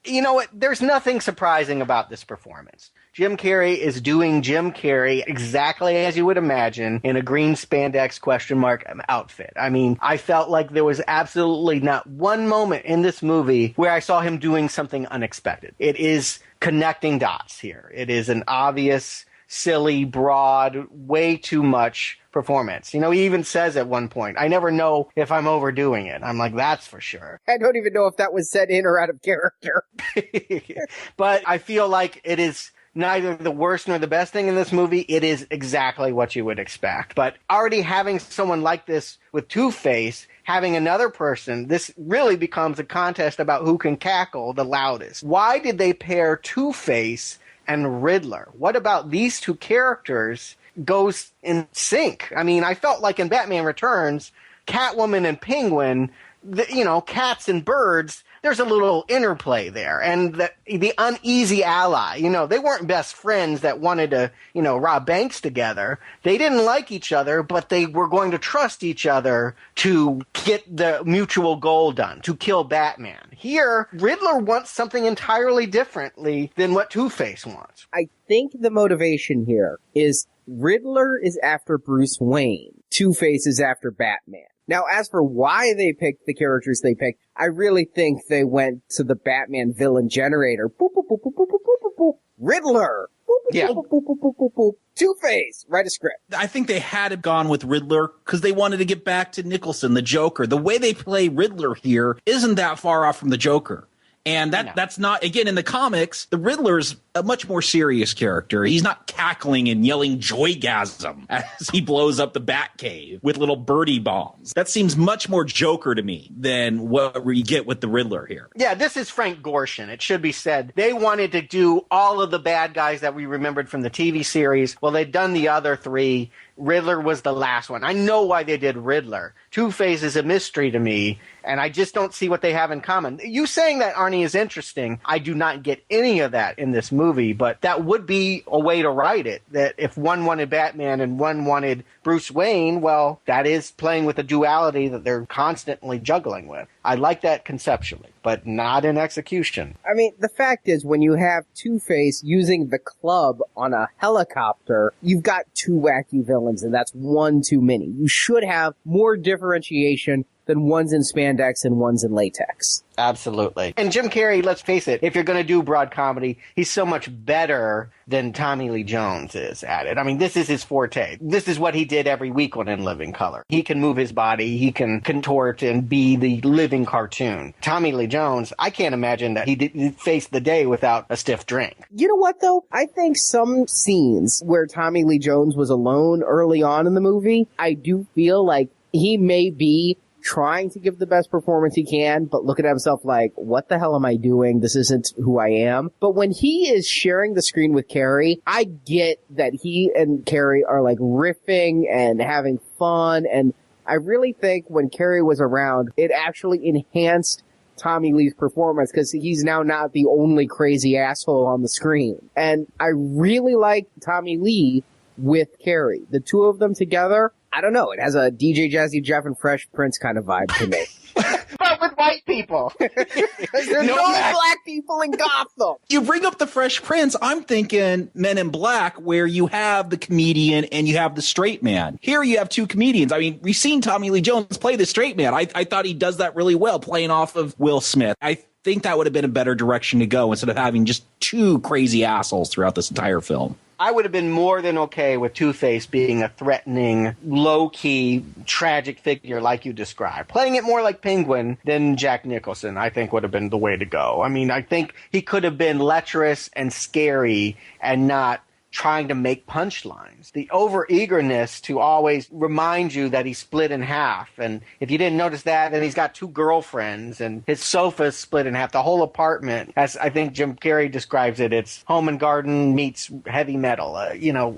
You know what? There's nothing surprising about this performance. Jim Carrey is doing Jim Carrey exactly as you would imagine in a green spandex question mark outfit. I mean, I felt like there was absolutely not one moment in this movie where I saw him doing something unexpected. It is connecting dots here. It is an obvious, silly, broad, way too much performance. You know, he even says at one point, "I never know if I'm overdoing it." I'm like, that's for sure. I don't even know if that was said in or out of character. But I feel like it is neither the worst nor the best thing in this movie. It is exactly what you would expect. But already having someone like this with Two-Face, having another person, this really becomes a contest about who can cackle the loudest. Why did they pair Two-Face and Riddler? What about these two characters goes in sync? I mean, I felt like in Batman Returns, Catwoman and Penguin, cats and birds, there's a little interplay there. And the uneasy ally, they weren't best friends that wanted to, rob banks together. They didn't like each other, but they were going to trust each other to get the mutual goal done, to kill Batman. Here, Riddler wants something entirely differently than what Two-Face wants. I think the motivation here is Riddler is after Bruce Wayne. Two-Face is after Batman. Now, as for why they picked the characters they picked, I really think they went to the Batman villain generator. Boop, boop, boop, boop, boop, boop, boop, boop. Riddler. Boop, boop, Yeah. boop, boop, boop, boop, boop, boop. Two-Face. Write a script. I think they had it gone with Riddler because they wanted to get back to Nicholson, the Joker. The way they play Riddler here isn't that far off from the Joker. And that's not, again, in the comics, the Riddler's a much more serious character. He's not cackling and yelling joygasm as he blows up the Batcave with little birdie bombs. That seems much more Joker to me than what we get with the Riddler here. Yeah, this is Frank Gorshin. It should be said. They wanted to do all of the bad guys that we remembered from the TV series. Well, they'd done the other three. Riddler was the last one. I know why they did Riddler. Two-Face is a mystery to me, and I just don't see what they have in common. You saying that, Arnie, is interesting. I do not get any of that in this movie, but that would be a way to write it, that if one wanted Batman and one wanted Bruce Wayne, well, that is playing with a duality that they're constantly juggling with. I like that conceptually, but not in execution. I mean, the fact is, when you have Two-Face using the club on a helicopter, you've got two wacky villains, and that's one too many. You should have more differentiation than one's in spandex and one's in latex. Absolutely. And Jim Carrey, let's face it, if you're going to do broad comedy, he's so much better than Tommy Lee Jones is at it. I mean, this is his forte. This is what he did every week on In Living Color. He can move his body. He can contort and be the living cartoon. Tommy Lee Jones, I can't imagine that he faced the day without a stiff drink. You know what, though? I think some scenes where Tommy Lee Jones was alone early on in the movie, I do feel like he may be trying to give the best performance he can, but looking at himself like, what the hell am I doing? This isn't who I am. But when he is sharing the screen with Carrie, I get that he and Carrie are like riffing and having fun. And I really think when Carrie was around, it actually enhanced Tommy Lee's performance because he's now not the only crazy asshole on the screen. And I really like Tommy Lee with Carrie. The two of them together, I don't know, it has a DJ Jazzy Jeff and Fresh Prince kind of vibe to me. But with white people. There's no black people in Gotham. You bring up the Fresh Prince, I'm thinking Men in Black, where you have the comedian and you have the straight man. Here you have two comedians. I mean, we've seen Tommy Lee Jones play the straight man. I thought he does that really well, playing off of Will Smith. I think that would have been a better direction to go instead of having just two crazy assholes throughout this entire film. I would have been more than okay with Two-Face being a threatening, low-key, tragic figure like you described. Playing it more like Penguin than Jack Nicholson, I think, would have been the way to go. I mean, I think he could have been lecherous and scary and not trying to make punchlines. The over-eagerness to always remind you that he's split in half. And if you didn't notice that, then he's got two girlfriends and his sofa's split in half. The whole apartment, as I think Jim Carrey describes it, it's home and garden meets heavy metal.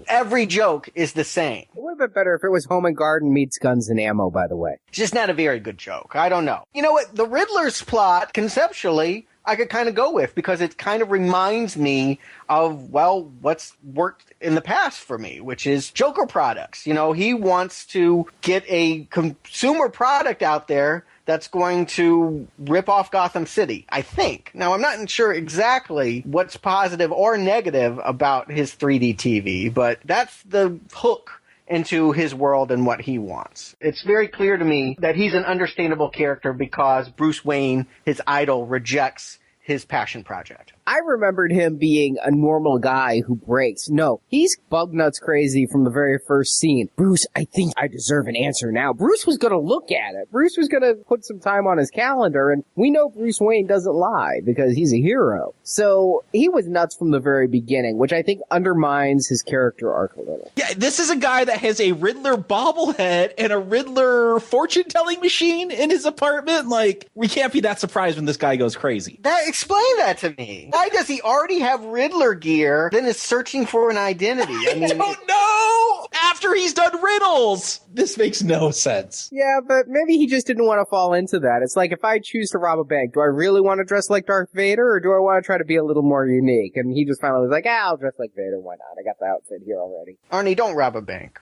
Every joke is the same. It would have been better if it was Home and Garden meets Guns and Ammo, by the way. It's just not a very good joke. I don't know. You know what? The Riddler's plot, conceptually, I could kind of go with because it kind of reminds me of, well, what's worked in the past for me, which is Joker products. He wants to get a consumer product out there that's going to rip off Gotham City, I think. Now, I'm not sure exactly what's positive or negative about his 3D TV, but that's the hook into his world and what he wants. It's very clear to me that he's an understandable character because Bruce Wayne, his idol, rejects his passion project. I remembered him being a normal guy who breaks. No, he's bug nuts crazy from the very first scene. Bruce, I think I deserve an answer now. Bruce was going to look at it. Bruce was going to put some time on his calendar, and we know Bruce Wayne doesn't lie because he's a hero. So he was nuts from the very beginning, which I think undermines his character arc a little. Yeah, this is a guy that has a Riddler bobblehead and a Riddler fortune-telling machine in his apartment. Like, we can't be that surprised when this guy goes crazy. Explain that to me. Why does he already have Riddler gear, then is searching for an identity? I don't know! After he's done riddles! This makes no sense. Yeah, but maybe he just didn't want to fall into that. It's like, if I choose to rob a bank, do I really want to dress like Darth Vader, or do I want to try to be a little more unique? And he just finally was like, I'll dress like Vader, why not? I got the outfit here already. Arnie, don't rob a bank.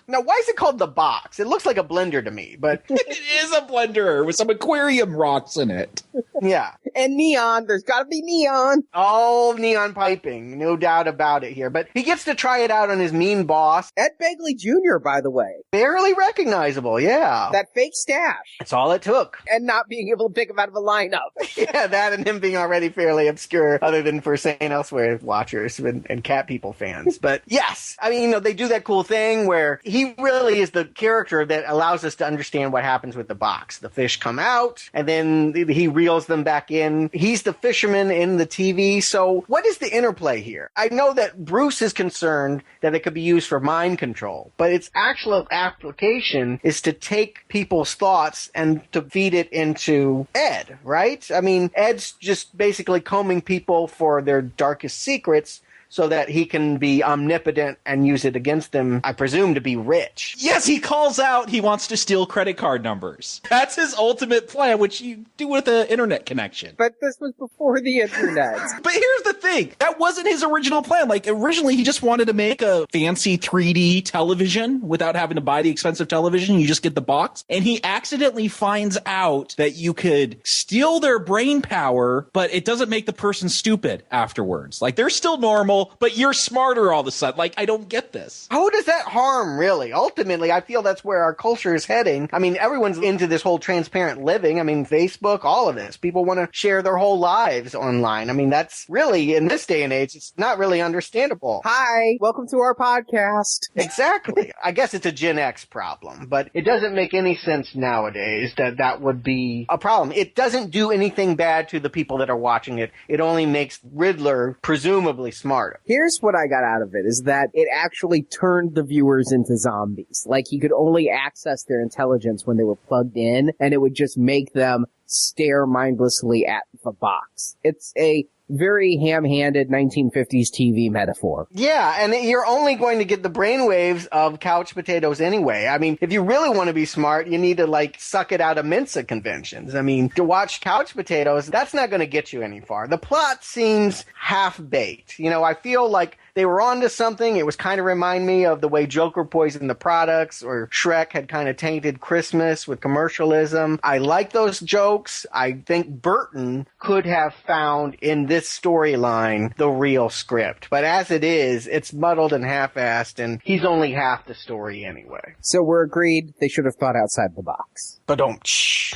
Now, why is it called the box? It looks like a blender to me, but... It is a blender with some aquarium rocks in it. Yeah. And neon. There's got to be neon. All neon piping. No doubt about it here. But he gets to try it out on his mean boss. Ed Begley Jr., by the way. Barely recognizable, yeah. That fake stash. That's all it took. And not being able to pick him out of a lineup. Yeah, that and him being already fairly obscure, other than for St. Elsewhere watchers and Cat People fans. But yes, I mean, they do that cool thing where he really is the character that allows us to understand what happens with the box. The fish come out, and then he reels them back in. He's the fisherman in the TV. So what is the interplay here? I know that Bruce is concerned that it could be used for mind control, but its actual application is to take people's thoughts and to feed it into Ed, right? I mean, Ed's just basically combing people for their darkest secrets so that he can be omnipotent and use it against them, I presume, to be rich. Yes, he calls out he wants to steal credit card numbers. That's his ultimate plan, which you do with an internet connection. But this was before the internet. But here's the thing. That wasn't his original plan. Like, originally, he just wanted to make a fancy 3D television without having to buy the expensive television. You just get the box. And he accidentally finds out that you could steal their brain power, but it doesn't make the person stupid afterwards. Like, they're still normal, but you're smarter all of a sudden. Like, I don't get this. How does that harm, really? Ultimately, I feel that's where our culture is heading. I mean, everyone's into this whole transparent living. I mean, Facebook, all of this. People want to share their whole lives online. I mean, that's really, in this day and age, it's not really understandable. Hi, welcome to our podcast. Exactly. I guess it's a Gen X problem, but it doesn't make any sense nowadays that that would be a problem. It doesn't do anything bad to the people that are watching it. It only makes Riddler presumably smart. part. Here's what I got out of it, is that it actually turned the viewers into zombies. Like, he could only access their intelligence when they were plugged in, and it would just make them stare mindlessly at the box. It's a very ham-handed 1950s TV metaphor. Yeah, and you're only going to get the brainwaves of couch potatoes anyway. I mean, if you really want to be smart, you need to, like, suck it out of Mensa conventions. I mean, to watch couch potatoes, that's not going to get you any far. The plot seems half-baked. You know, I feel like they were onto something. It was kind of remind me of the way Joker poisoned the products, or Shrek had kind of tainted Christmas with commercialism. I like those jokes. I think Burton could have found in this storyline the real script. But as it is, it's muddled and half-assed, and he's only half the story anyway. So we're agreed they should have thought outside the box. But don't shh.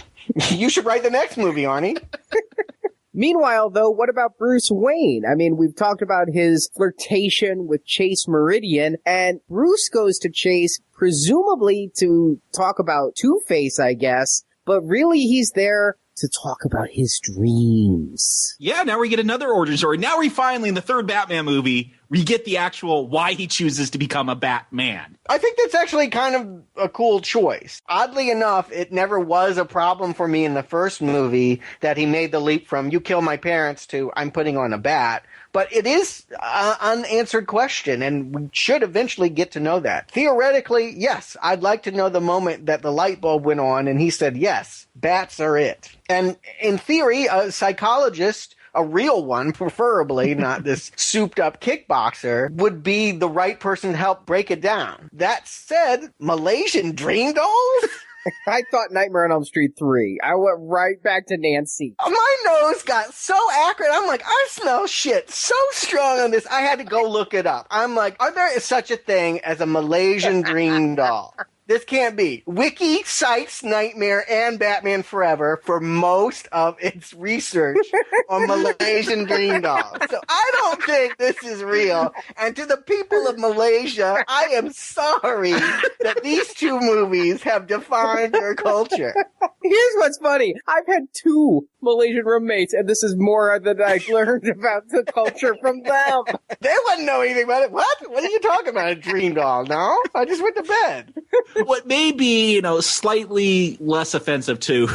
You should write the next movie, Arnie. Meanwhile, though, what about Bruce Wayne? I mean, we've talked about his flirtation with Chase Meridian, and Bruce goes to Chase presumably to talk about Two-Face, I guess, but really he's there to talk about his dreams. Yeah, now we get another origin story. Now we finally, in the third Batman movie, we get the actual why he chooses to become a Batman. I think that's actually kind of a cool choice. Oddly enough, it never was a problem for me in the first movie that he made the leap from "you kill my parents" to "I'm putting on a bat." But it is an unanswered question, and we should eventually get to know that. Theoretically, yes, I'd like to know the moment that the light bulb went on and he said, yes, bats are it. And in theory, a psychologist, a real one, preferably, not this souped-up kickboxer, would be the right person to help break it down. That said, Malaysian dream dolls? I thought Nightmare on Elm Street 3. I went right back to Nancy. My nose got so acrid. I'm like, I smell shit so strong on this. I had to go look it up. I'm like, are there such a thing as a Malaysian dream doll? This can't be. Wiki cites Nightmare and Batman Forever for most of its research on Malaysian dream dolls. So I don't think this is real. And to the people of Malaysia, I am sorry that these two movies have defined your culture. Here's what's funny. I've had 2 Malaysian roommates, and this is more than I learned about the culture from them. They wouldn't know anything about it. What? What are you talking about? A dream doll? No? I just went to bed. What may be, slightly less offensive to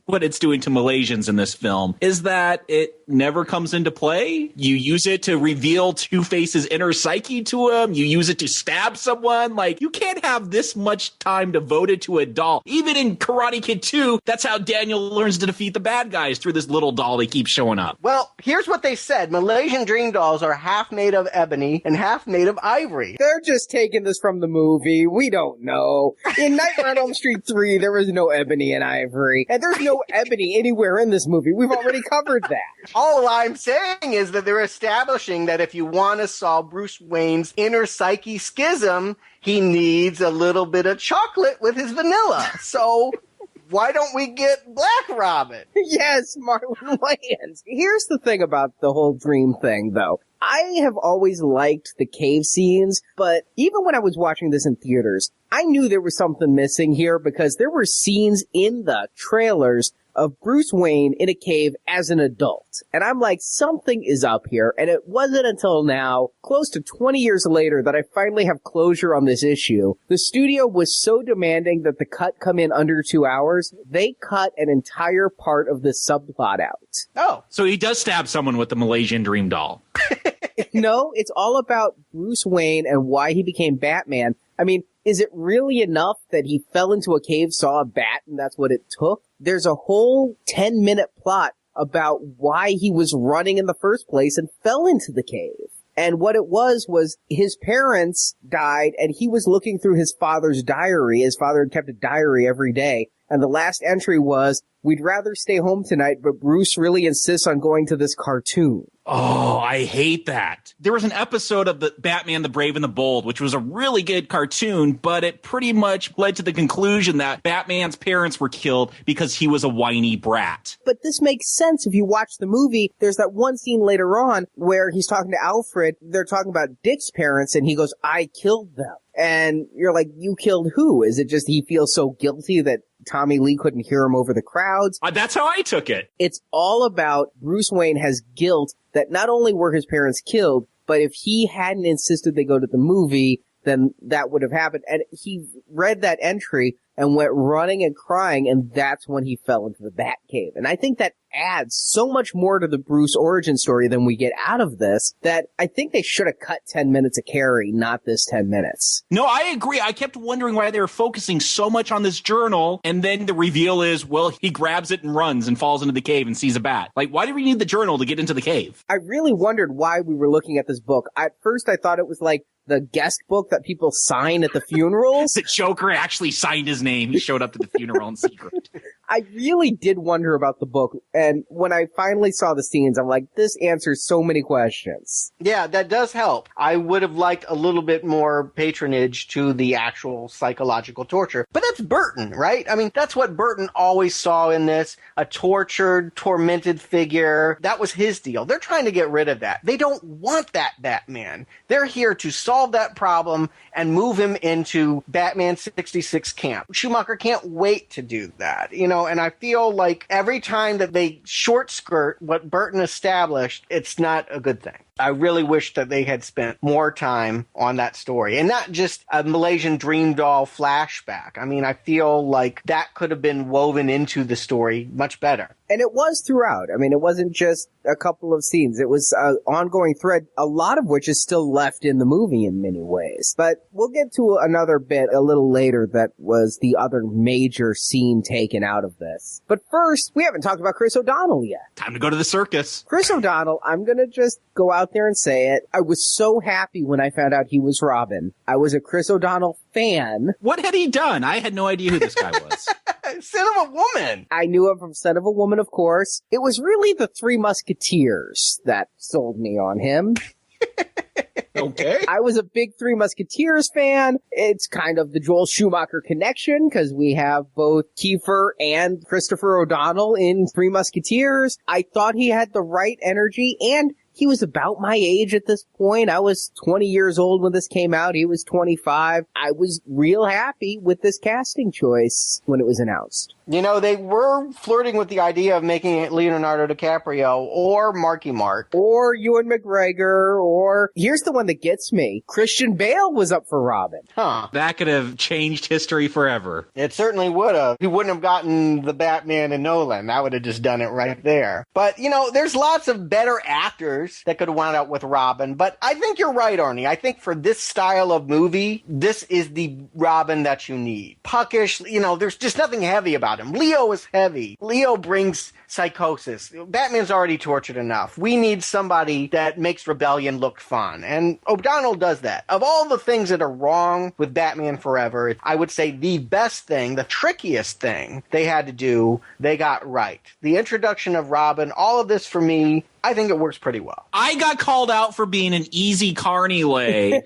what it's doing to Malaysians in this film is that it never comes into play. You use it to reveal Two-Face's inner psyche to him. You use it to stab someone. Like, you can't have this much time devoted to a doll. Even in Karate Kid 2, that's how Daniel learns to defeat the bad guys, through this little doll that keeps showing up. Well, here's what they said. Malaysian dream dolls are half made of ebony and half made of ivory. They're just taking this from the movie. We don't know. In Nightmare on Elm Street 3, there was no ebony and ivory. And there's no ebony anywhere in this movie. We've already covered that. All I'm saying is that they're establishing that if you want to solve Bruce Wayne's inner psyche schism, he needs a little bit of chocolate with his vanilla. So why don't we get Black Robin? Yes, Marlon Wayans. Here's the thing about the whole dream thing, though. I have always liked the cave scenes, but even when I was watching this in theaters, I knew there was something missing here because there were scenes in the trailers of Bruce Wayne in a cave as an adult. And I'm like, something is up here. And it wasn't until now, close to 20 years later, that I finally have closure on this issue. The studio was so demanding that the cut come in under 2 hours, they cut an entire part of the subplot out. Oh. So he does stab someone with the Malaysian dream doll. No, it's all about Bruce Wayne and why he became Batman. I mean, is it really enough that he fell into a cave, saw a bat, and that's what it took? There's a whole 10-minute plot about why he was running in the first place and fell into the cave. And what it was his parents died, and he was looking through his father's diary. His father had kept a diary every day. And the last entry was, "We'd rather stay home tonight, but Bruce really insists on going to this cartoon." Oh, I hate that. There was an episode of the Batman the Brave and the Bold, which was a really good cartoon, but it pretty much led to the conclusion that Batman's parents were killed because he was a whiny brat. But this makes sense if you watch the movie. There's that one scene later on where he's talking to Alfred. They're talking about Dick's parents, and he goes, "I killed them." And you're like, you killed who? Is it just he feels so guilty that Tommy Lee couldn't hear him over the crowds? That's how I took it. It's all about Bruce Wayne has guilt that not only were his parents killed, but if he hadn't insisted they go to the movie, then that would have happened. And he read that entry and went running and crying, and that's when he fell into the Batcave. And I think that adds so much more to the Bruce origin story than we get out of this, that I think they should have cut 10 minutes of Carrie, not this 10 minutes. No, I agree. I kept wondering why they were focusing so much on this journal, and then the reveal is, well, he grabs it and runs and falls into the cave and sees a bat. Like, why do we need the journal to get into the cave? I really wondered why we were looking at this book. At first, I thought it was like the guest book that people sign at the funerals. The Joker actually signed his name. He showed up to the funeral in secret. I really did wonder about the book, and when I finally saw the scenes, I'm like, this answers so many questions. Yeah, that does help. I would have liked a little bit more patronage to the actual psychological torture. But that's Burton, right? I mean, that's what Burton always saw in this, a tortured, tormented figure. That was his deal. They're trying to get rid of that. They don't want that Batman. They're here to solve that problem and move him into Batman 66 camp. Schumacher can't wait to do that, you know, and I feel like every time that they short skirt what Burton established, it's not a good thing. I really wish that they had spent more time on that story and not just a Malaysian dream doll flashback. I mean, I feel like that could have been woven into the story much better. And it was throughout. I mean, it wasn't just a couple of scenes. It was an ongoing thread, a lot of which is still left in the movie in many ways. But we'll get to another bit a little later that was the other major scene taken out of this. But first, we haven't talked about Chris O'Donnell yet. Time to go to the circus. Chris O'Donnell, I'm going to just go out there and say it. I was so happy when I found out he was Robin. I was a Chris O'Donnell fan. What had he done? I had no idea who this guy was. Son of a Woman. I knew him from Son of a Woman, of course. It was really the Three Musketeers that sold me on him. Okay. I was a big Three Musketeers fan. It's kind of the Joel Schumacher connection because we have both Kiefer and Christopher O'Donnell in Three Musketeers. I thought he had the right energy, and he was about my age at this point. I was 20 years old when this came out. He was 25. I was real happy with this casting choice when it was announced. You know, they were flirting with the idea of making it Leonardo DiCaprio or Marky Mark. Or Ewan McGregor, or here's the one that gets me. Christian Bale was up for Robin. Huh. That could have changed history forever. It certainly would have. He wouldn't have gotten the Batman and Nolan. That would have just done it right there. But, you know, there's lots of better actors that could have wound up with Robin. But I think you're right, Arnie. I think for this style of movie, this is the Robin that you need. Puckish, you know, there's just nothing heavy about him. Leo is heavy. Leo brings psychosis. Batman's already tortured enough. We need somebody that makes rebellion look fun. And O'Donnell does that. Of all the things that are wrong with Batman Forever, I would say the best thing, the trickiest thing they had to do, they got right. The introduction of Robin, all of this for me, I think it works pretty well. I got called out for being an easy Carney-way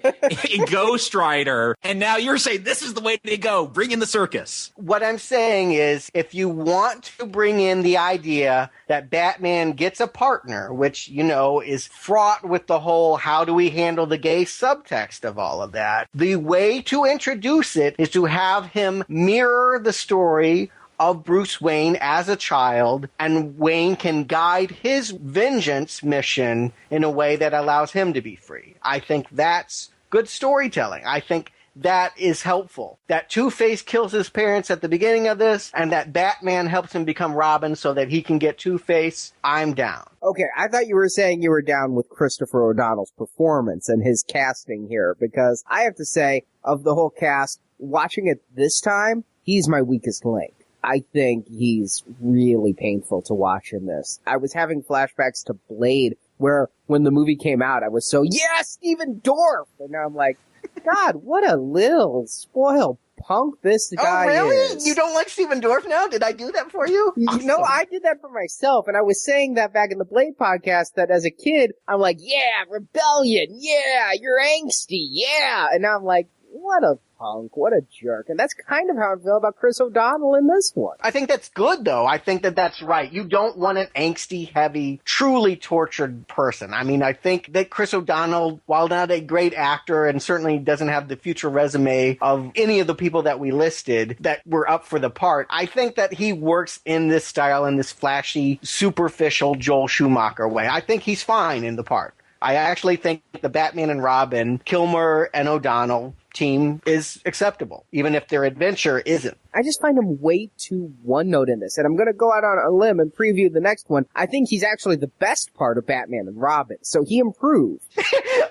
in Ghost Rider, and now you're saying this is the way to go. Bring in the circus. What I'm saying is, if you want to bring in the idea that Batman gets a partner, which, you know, is fraught with the whole how do we handle the gay subtext of all of that, the way to introduce it is to have him mirror the story of Bruce Wayne as a child, and Wayne can guide his vengeance mission in a way that allows him to be free. I think that's good storytelling. I think that is helpful. That Two-Face kills his parents at the beginning of this, and that Batman helps him become Robin so that he can get Two-Face. I'm down. Okay, I thought you were saying you were down with Christopher O'Donnell's performance and his casting here, because I have to say, of the whole cast, watching it this time, he's my weakest link. I think he's really painful to watch in this. I was having flashbacks to Blade, where when the movie came out, I was so, yeah, Stephen Dorff! And now I'm like, God, what a little spoiled punk this guy is. Oh, really? You don't like Stephen Dorff now? Did I do that for you? Awesome. No, I did that for myself, and I was saying that back in the Blade podcast, that as a kid, I'm like, yeah, rebellion, yeah, you're angsty, yeah! And now I'm like, what a punk, what a jerk. And that's kind of how I feel about Chris O'Donnell in this one. I think that's good, though. I think that that's right. You don't want an angsty, heavy, truly tortured person. I mean, I think that Chris O'Donnell, while not a great actor and certainly doesn't have the future resume of any of the people that we listed that were up for the part, I think that he works in this style, in this flashy, superficial Joel Schumacher way. I think he's fine in the part. I actually think the Batman and Robin, Kilmer and O'Donnell team is acceptable, even if their adventure isn't. I just find him way too one-note in this, and I'm going to go out on a limb and preview the next one. I think he's actually the best part of Batman and Robin, so he improved.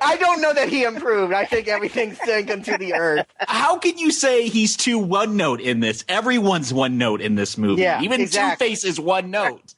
I don't know that he improved. I think everything's sinking to the earth. How can you say he's too one-note in this? Everyone's one-note in this movie. Yeah, even exactly. Two-Face is one-note.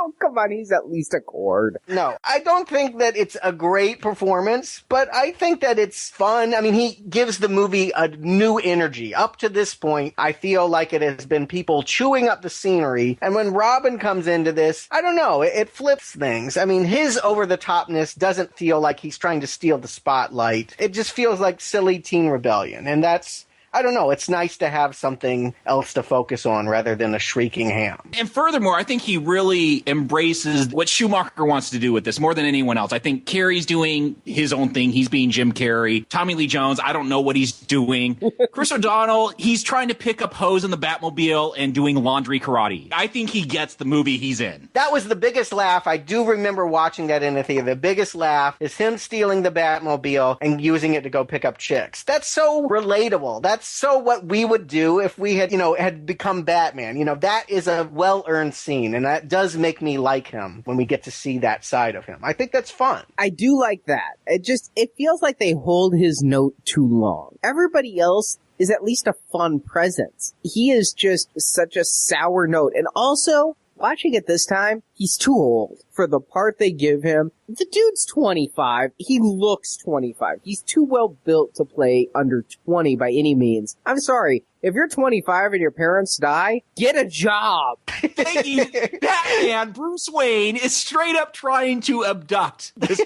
Oh, come on, he's at least a chord. No, I don't think that it's a great performance, but I think that it's fun. I mean, he gives the movie a new energy. Up to this point, I feel like it has been people chewing up the scenery, and when Robin comes into this, I don't know, it flips things. I mean, his over-the-topness doesn't feel like he's trying to steal the spotlight. It just feels like silly teen rebellion, and that's... I don't know. It's nice to have something else to focus on rather than a shrieking ham. And furthermore, I think he really embraces what Schumacher wants to do with this more than anyone else. I think Carrey's doing his own thing. He's being Jim Carrey. Tommy Lee Jones, I don't know what he's doing. Chris O'Donnell, he's trying to pick up hose in the Batmobile and doing laundry karate. I think he gets the movie he's in. That was the biggest laugh. I do remember watching that in the theater. The biggest laugh is him stealing the Batmobile and using it to go pick up chicks. That's so relatable. That's so what we would do if we had, had become Batman. That is a well-earned scene, and that does make me like him when we get to see that side of him. I think that's fun. I do like that. It feels like they hold his note too long. Everybody else is at least a fun presence. He is just such a sour note. And also, watching it this time, he's too old for the part they give him. The dude's 25. He looks 25. He's too well built to play under 20 by any means. I'm sorry. If you're 25 and your parents die, get a job. Thank you. Batman, Bruce Wayne, is straight up trying to abduct this.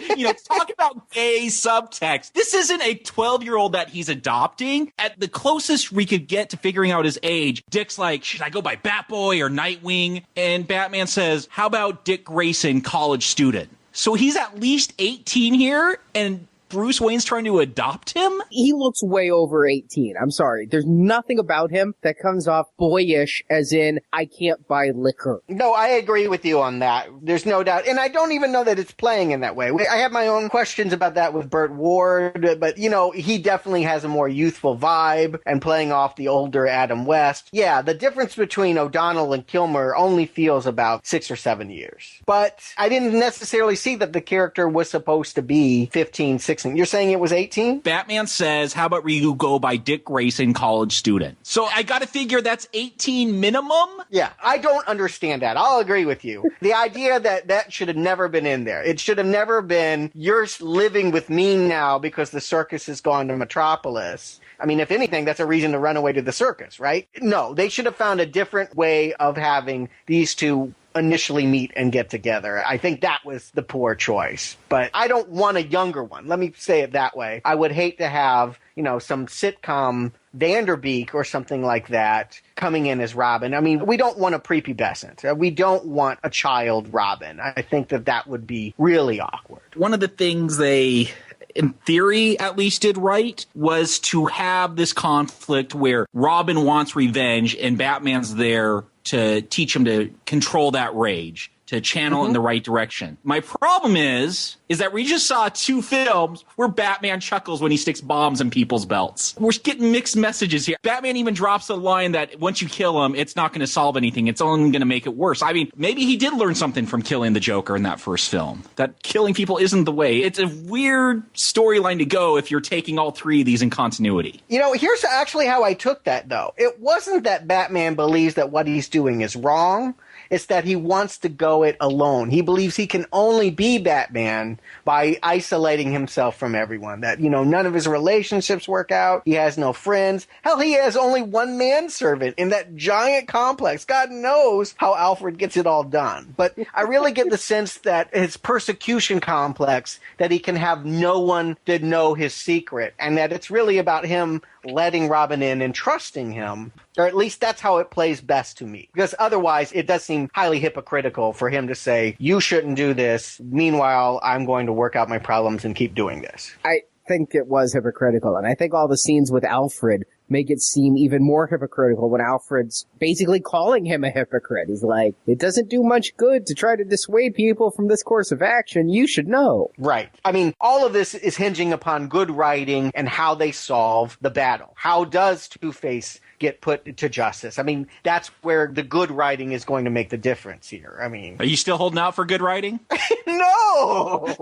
Talk about gay subtext. This isn't a 12-year-old that he's adopting. At the closest we could get to figuring out his age, Dick's like, should I go by Batboy or Nightwing? And Batman says, how about Dick Grayson, college student? So he's at least 18 here, and Bruce Wayne's trying to adopt him? He looks way over 18. I'm sorry. There's nothing about him that comes off boyish, as in, I can't buy liquor. No, I agree with you on that. There's no doubt. And I don't even know that it's playing in that way. I have my own questions about that with Burt Ward, but, he definitely has a more youthful vibe and playing off the older Adam West. Yeah, the difference between O'Donnell and Kilmer only feels about 6 or 7 years. But I didn't necessarily see that the character was supposed to be 15, 16. You're saying it was 18? Batman says, how about you go by Dick Grayson, college student? So I got to figure that's 18 minimum? Yeah, I don't understand that. I'll agree with you. The idea that should have never been in there. It should have never been, you're living with me now because the circus has gone to Metropolis. I mean, if anything, that's a reason to run away to the circus, right? No, they should have found a different way of having these two initially meet and get together. I think that was the poor choice. But I don't want a younger one. Let me say it that way. I would hate to have, some sitcom Vanderbeek or something like that coming in as Robin. I mean, we don't want a prepubescent. We don't want a child Robin. I think that would be really awkward. One of the things they, in theory, at least did right, was to have this conflict where Robin wants revenge and Batman's there to teach him to control that rage, to channel it in the right direction. My problem is that we just saw 2 films where Batman chuckles when he sticks bombs in people's belts. We're getting mixed messages here. Batman even drops a line that once you kill him, it's not going to solve anything. It's only going to make it worse. I mean, maybe he did learn something from killing the Joker in that first film, that killing people isn't the way. It's a weird storyline to go if you're taking all 3 of these in continuity. Here's actually how I took that, though. It wasn't that Batman believes that what he's doing is wrong. It's that he wants to go it alone. He believes he can only be Batman by isolating himself from everyone. That, none of his relationships work out. He has no friends. Hell, he has only one manservant in that giant complex. God knows how Alfred gets it all done. But I really get the sense that his persecution complex, that he can have no one to know his secret, and that it's really about him letting Robin in and trusting him. Or at least that's how it plays best to me. Because otherwise, it does seem highly hypocritical for him to say, you shouldn't do this. Meanwhile, I'm going to work out my problems and keep doing this. I think it was hypocritical. And I think all the scenes with Alfred make it seem even more hypocritical when Alfred's basically calling him a hypocrite. He's like, it doesn't do much good to try to dissuade people from this course of action. You should know. Right. I mean, all of this is hinging upon good writing and how they solve the battle. How does Two-Face get put to justice? I mean, that's where the good writing is going to make the difference here. I mean... Are you still holding out for good writing? No!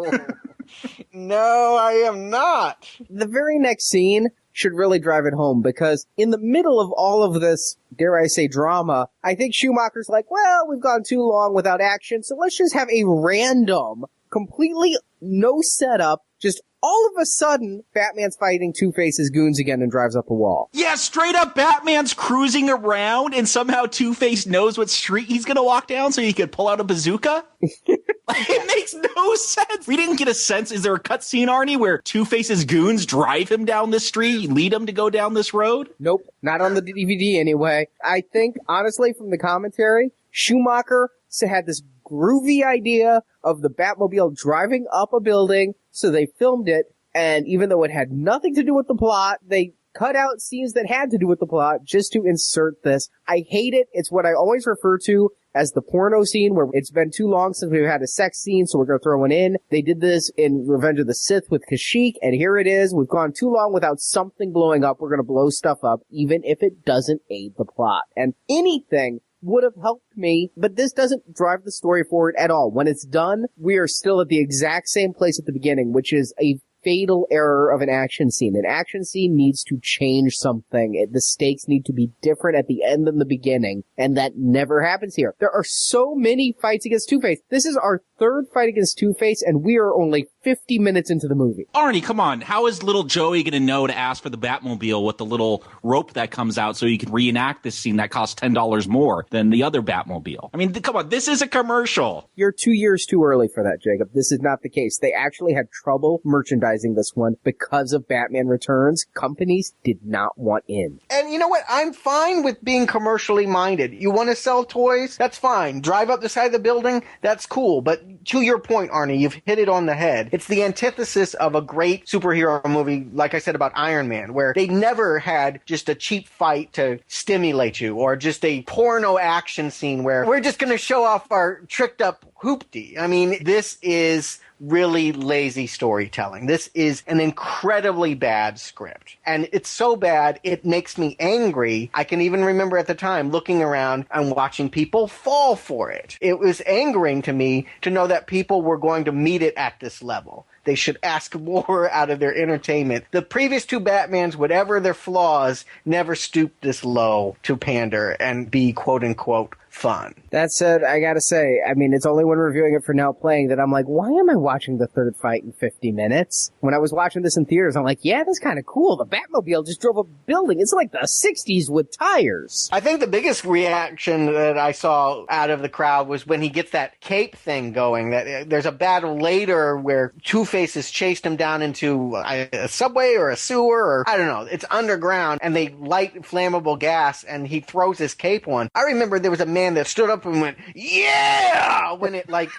No, I am not. The very next scene should really drive it home, because in the middle of all of this, dare I say, drama, I think Schumacher's like, well, we've gone too long without action, so let's just have a random, completely no setup, just all of a sudden, Batman's fighting Two-Face's goons again and drives up a wall. Yeah, straight up, Batman's cruising around and somehow Two-Face knows what street he's gonna walk down so he could pull out a bazooka? It makes no sense. We didn't get a sense. Is there a cutscene, Arnie, where Two-Face's goons drive him down this street, lead him to go down this road? Nope, not on the DVD anyway. I think, honestly, from the commentary, Schumacher had this groovy idea of the Batmobile driving up a building, so they filmed it, and even though it had nothing to do with the plot, they cut out scenes that had to do with the plot just to insert this. I hate it. It's what I always refer to as the porno scene, where it's been too long since we've had a sex scene, so we're going to throw one in. They did this in Revenge of the Sith with Kashyyyk, and here it is. We've gone too long without something blowing up. We're going to blow stuff up, even if it doesn't aid the plot. And anything would have helped me, but this doesn't drive the story forward at all. When it's done, we are still at the exact same place at the beginning, which is a fatal error of an action scene. An action scene needs to change something. The stakes need to be different at the end than the beginning, and that never happens here. There are so many fights against Two-Face. This is our third fight against Two-Face, and we are only 50 minutes into the movie. Arnie, come on. How is little Joey going to know to ask for the Batmobile with the little rope that comes out so he can reenact this scene that costs $10 more than the other Batmobile? I mean, come on. This is a commercial. You're 2 years too early for that, Jacob. This is not the case. They actually had trouble merchandising this one because of Batman Returns. Companies did not want in. And you know what? I'm fine with being commercially minded. You want to sell toys? That's fine. Drive up the side of the building? That's cool. But to your point, Arnie, you've hit it on the head. It's the antithesis of a great superhero movie, like I said about Iron Man, where they never had just a cheap fight to stimulate you, or just a porno action scene where we're just going to show off our tricked up hoopty. I mean, this is really lazy storytelling. This is an incredibly bad script. And it's so bad, it makes me angry. I can even remember at the time looking around and watching people fall for it. It was angering to me to know that people were going to meet it at this level. They should ask more out of their entertainment. The previous two Batmans, whatever their flaws, never stooped this low to pander and be quote-unquote fun. That said, I gotta say, I mean, it's only when reviewing it for Now Playing that I'm like, why am I watching the third fight in 50 minutes? When I was watching this in theaters, I'm like, yeah, that's kind of cool. The Batmobile just drove a building. It's like the 60s with tires. I think the biggest reaction that I saw out of the crowd was when he gets that cape thing going. That there's a battle later where Two-Face has chased him down into a subway or a sewer, or I don't know. It's underground, and they light flammable gas, and he throws his cape on. I remember there was a man that stood up and went, yeah, when it like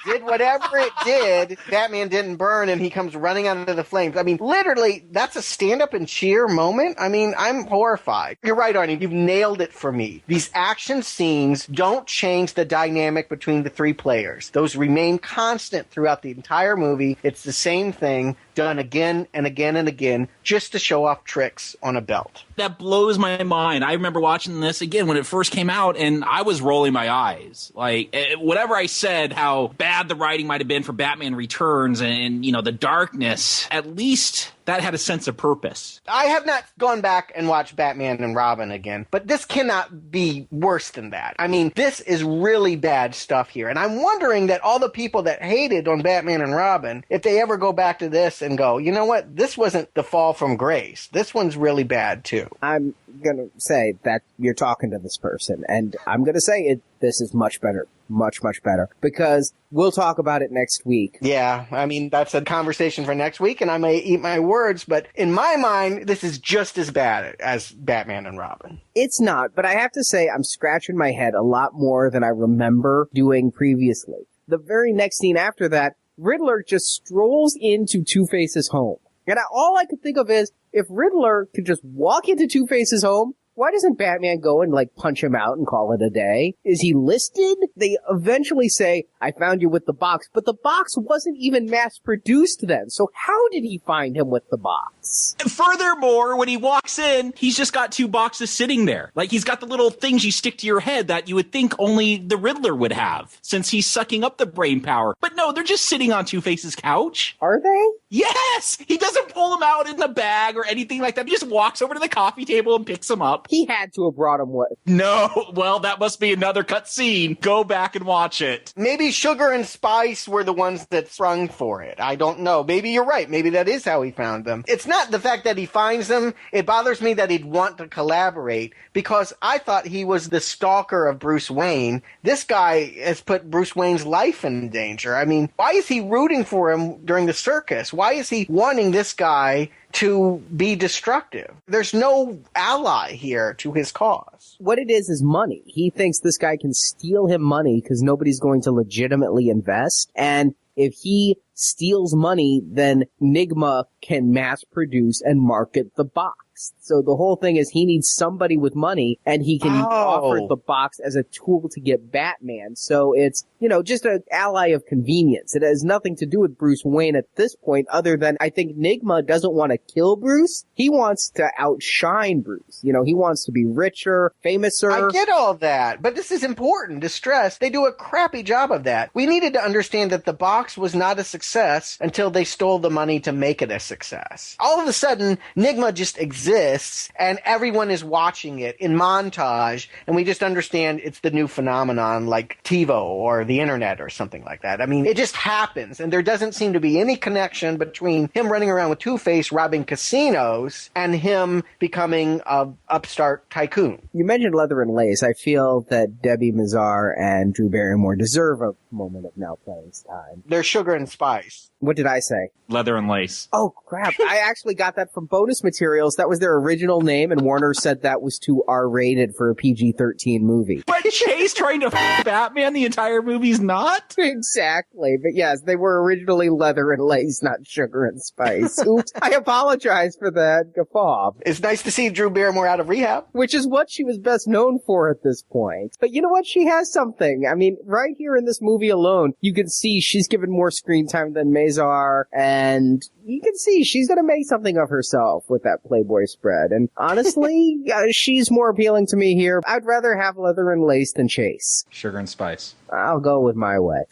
did whatever it did. Batman didn't burn, and he comes running out of the flames. I mean, literally, that's a stand-up and cheer moment. I mean, I'm horrified. You're right, Arnie. You've nailed it for me. These action scenes don't change the dynamic between the three players. Those remain constant throughout the entire movie. It's the same thing done again and again and again just to show off tricks on a belt. That blows my mind. I remember watching this again when it first came out, and I was rolling my eyes. Like, whatever I said, how bad the writing might have been for Batman Returns and, you know, the darkness, at least that had a sense of purpose. I have not gone back and watched Batman and Robin again, but this cannot be worse than that. I mean, this is really bad stuff here. And I'm wondering that all the people that hated on Batman and Robin, if they ever go back to this and go, you know what, this wasn't the fall from grace. This one's really bad too. I'm going to say that you're talking to this person, and I'm going to say this is much better. Much, much better. Because we'll talk about it next week. Yeah, I mean, that's a conversation for next week, and I may eat my words, but in my mind, this is just as bad as Batman and Robin. It's not, but I have to say I'm scratching my head a lot more than I remember doing previously. The very next scene after that, Riddler just strolls into Two-Face's home. And all I could think of is, if Riddler could just walk into Two-Face's home, why doesn't Batman go and, punch him out and call it a day? Is he listed? They eventually say, I found you with the box, but the box wasn't even mass-produced then, so how did he find him with the box? Furthermore, when he walks in, he's just got 2 boxes sitting there. He's got the little things you stick to your head that you would think only the Riddler would have, since he's sucking up the brain power. But no, they're just sitting on Two-Face's couch. Are they? Yes! He doesn't pull them out in the bag or anything like that. He just walks over to the coffee table and picks them up. He had to have brought him with. No, well, that must be another cut scene. Go back and watch it. Maybe Sugar and Spice were the ones that sprung for it. I don't know. Maybe you're right. Maybe that is how he found them. It's not the fact that he finds them. It bothers me that he'd want to collaborate, because I thought he was the stalker of Bruce Wayne. This guy has put Bruce Wayne's life in danger. I mean, why is he rooting for him during the circus? Why is he wanting this guy to be destructive? There's no ally here to his cause. What it is money. He thinks this guy can steal him money because nobody's going to legitimately invest. And if he steals money, then Nigma can mass produce and market the box. So the whole thing is he needs somebody with money, and he can offer the box as a tool to get Batman. So it's, just an ally of convenience. It has nothing to do with Bruce Wayne at this point, other than I think Nigma doesn't want to kill Bruce. He wants to outshine Bruce. He wants to be richer, famouser. I get all that, but this is important to stress. They do a crappy job of that. We needed to understand that the box was not a success until they stole the money to make it a success. All of a sudden, Nigma just exists, and everyone is watching it in montage, and we just understand it's the new phenomenon like TiVo or the internet or something like that. I mean, it just happens, and there doesn't seem to be any connection between him running around with Two-Face robbing casinos and him becoming a upstart tycoon. You mentioned Leather and Lace. I feel that Debbie Mazar and Drew Barrymore deserve a moment of now playing's time. They're Sugar and Spice. What did I say? Leather and Lace. Oh, crap. I actually got that from bonus materials. That was their original name, and Warner said that was too R-rated for a PG-13 movie. But Chase trying to f*** Batman the entire movie's not? Exactly. But yes, they were originally Leather and Lace, not Sugar and Spice. Oops. I apologize for that guffaw. It's nice to see Drew Barrymore out of rehab. Which is what she was best known for at this point. But you know what? She has something. I mean, right here in this movie alone, you can see she's given more screen time than Mazar, and you can see she's going to make something of herself with that Playboy spread. And honestly, she's more appealing to me here. I'd rather have Leather and Lace than Chase. Sugar and Spice. I'll go with my way.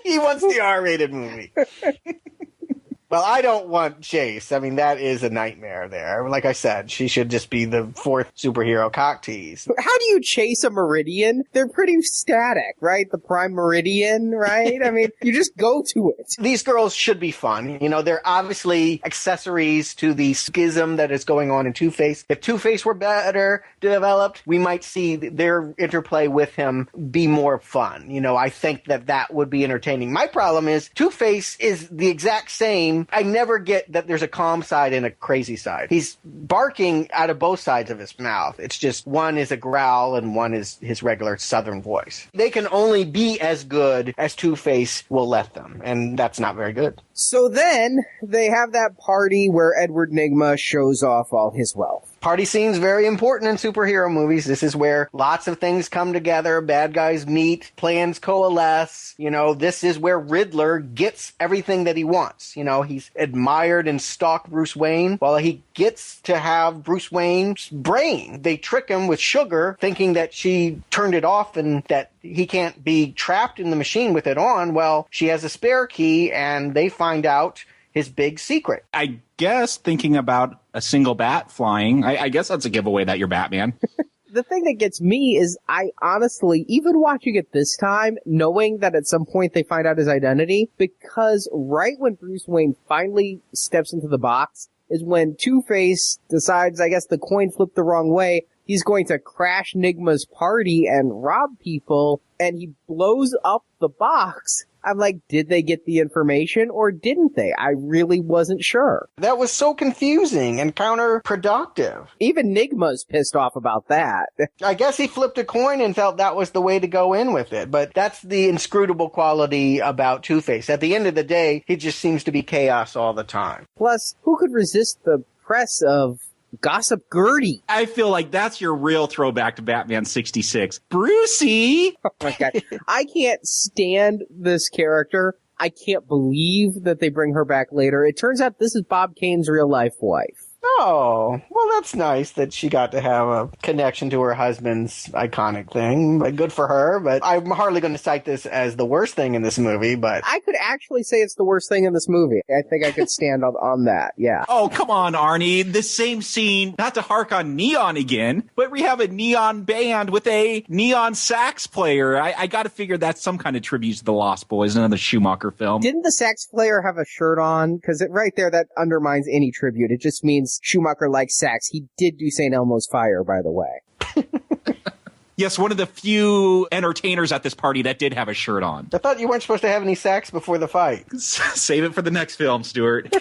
He wants the R-rated movie. Well, I don't want Chase. I mean, that is a nightmare there. Like I said, she should just be the 4th superhero cock tease. How do you chase a Meridian? They're pretty static, right? The Prime Meridian, right? I mean, you just go to it. These girls should be fun. They're obviously accessories to the schism that is going on in Two-Face. If Two-Face were better developed, we might see their interplay with him be more fun. I think that would be entertaining. My problem is Two-Face is the exact same. I never get that there's a calm side and a crazy side. He's barking out of both sides of his mouth. It's just one is a growl and one is his regular southern voice. They can only be as good as Two-Face will let them, and that's not very good. So then they have that party where Edward Nigma shows off all his wealth. Party scene's very important in superhero movies. This is where lots of things come together, bad guys meet, plans coalesce. This is where Riddler gets everything that he wants. He's admired and stalked Bruce Wayne. Well, he gets to have Bruce Wayne's brain. They trick him with Sugar, thinking that she turned it off and that he can't be trapped in the machine with it on. Well, she has a spare key, and they find out his big secret. I guess thinking about a single bat flying, I guess that's a giveaway that you're Batman. The thing that gets me is I honestly, even watching it this time, knowing that at some point they find out his identity, because right when Bruce Wayne finally steps into the box is when Two-Face decides, I guess the coin flipped the wrong way, he's going to crash Nigma's party and rob people, and he blows up the box. I'm like, did they get the information or didn't they? I really wasn't sure. That was so confusing and counterproductive. Even Nigma's pissed off about that. I guess he flipped a coin and felt that was the way to go in with it, but that's the inscrutable quality about Two-Face. At the end of the day, he just seems to be chaos all the time. Plus, who could resist the press of Gossip Gertie? I feel like that's your real throwback to Batman 66. Brucey! Oh my God. I can't stand this character. I can't believe that they bring her back later. It turns out this is Bob Kane's real life wife. Oh, well, that's nice that she got to have a connection to her husband's iconic thing. But good for her, but I'm hardly going to cite this as the worst thing in this movie, but... I could actually say it's the worst thing in this movie. I think I could stand on that, yeah. Oh, come on, Arnie. The same scene, not to hark on Neon again, but we have a neon band with a neon sax player. I got to figure that's some kind of tribute to the Lost Boys, another Schumacher film. Didn't the sax player have a shirt on? Because right there, that undermines any tribute. It just means Schumacher likes sax. He did do St. Elmo's Fire, by the way. Yes, one of the few entertainers at this party that did have a shirt on. I thought you weren't supposed to have any sax before the fight. Save it for the next film, Stuart.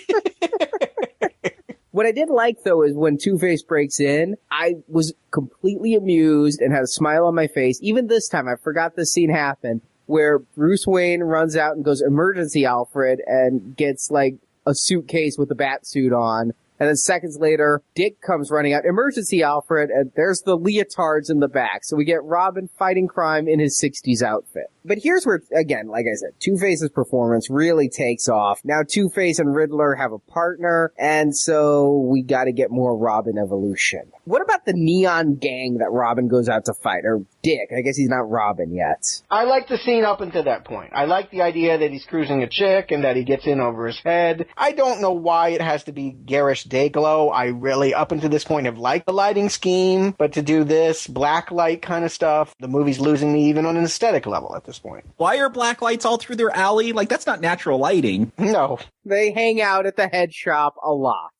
What I did like, though, is when Two-Face breaks in, I was completely amused and had a smile on my face. Even this time, I forgot this scene happened, where Bruce Wayne runs out and goes, "Emergency, Alfred," and gets, like, a suitcase with a bat suit on. And then seconds later, Dick comes running out, "Emergency, Alfred," and there's the leotards in the back. So we get Robin fighting crime in his 60s outfit. But here's where, again, like I said, Two-Face's performance really takes off. Now Two-Face and Riddler have a partner, and so we gotta get more Robin evolution. What about the neon gang that Robin goes out to fight? Or Dick, I guess he's not Robin yet. I like the scene up until that point. I like the idea that he's cruising a chick and that he gets in over his head. I don't know why it has to be garish Dayglow. I really, up until this point, have liked the lighting scheme, but to do this black light kind of stuff, the movie's losing me even on an aesthetic level at this point. Why are black lights all through their alley? Like, that's not natural lighting. No. They hang out at the head shop a lot.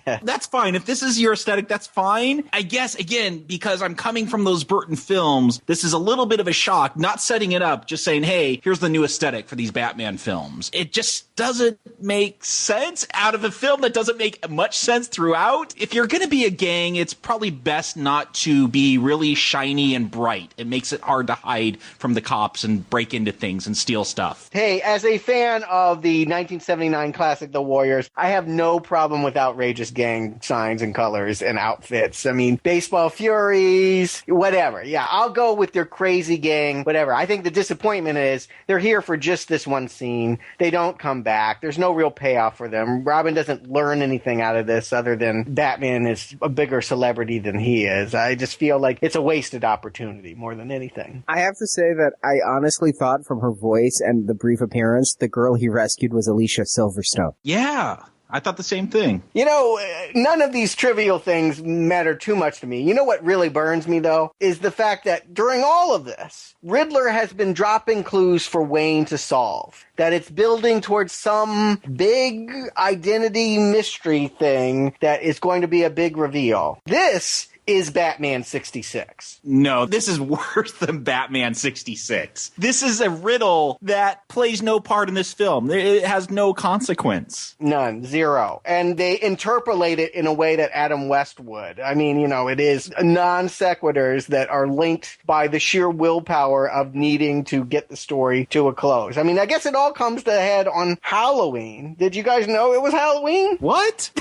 That's fine. If this is your aesthetic, that's fine. I guess, again, because I'm coming from those Burton films, this is a little bit of a shock, not setting it up, just saying, hey, here's the new aesthetic for these Batman films. It just doesn't make sense out of a film that doesn't make much sense throughout. If you're going to be a gang, it's probably best not to be really shiny and bright. It makes it hard to hide from the cops and break into things and steal stuff. Hey, as a fan of the 1979 classic The Warriors, I have no problem with outrageous gang signs and colors and outfits. I mean, baseball furies, whatever. Yeah, I'll go with their crazy gang, whatever. I think the disappointment is they're here for just this one scene. They don't come back. There's no real payoff for them. Robin doesn't learn anything out of this other than Batman is a bigger celebrity than he is. I just feel like it's a wasted opportunity more than anything. I have to say that I honestly thought from her voice and the brief appearance, the girl he rescued was Alicia Silverstone. Yeah. I thought the same thing. You know, none of these trivial things matter too much to me. You know what really burns me, though, is the fact that during all of this, Riddler has been dropping clues for Wayne to solve. That it's building towards some big identity mystery thing that is going to be a big reveal. This is Batman 66. No, this is worse than Batman 66. This is a riddle that plays no part in this film. It has no consequence. None. Zero. And they interpolate it in a way that Adam West would. I mean, you know, it is non sequiturs that are linked by the sheer willpower of needing to get the story to a close. I mean, I guess it all comes to a head on Halloween. Did you guys know it was Halloween? What?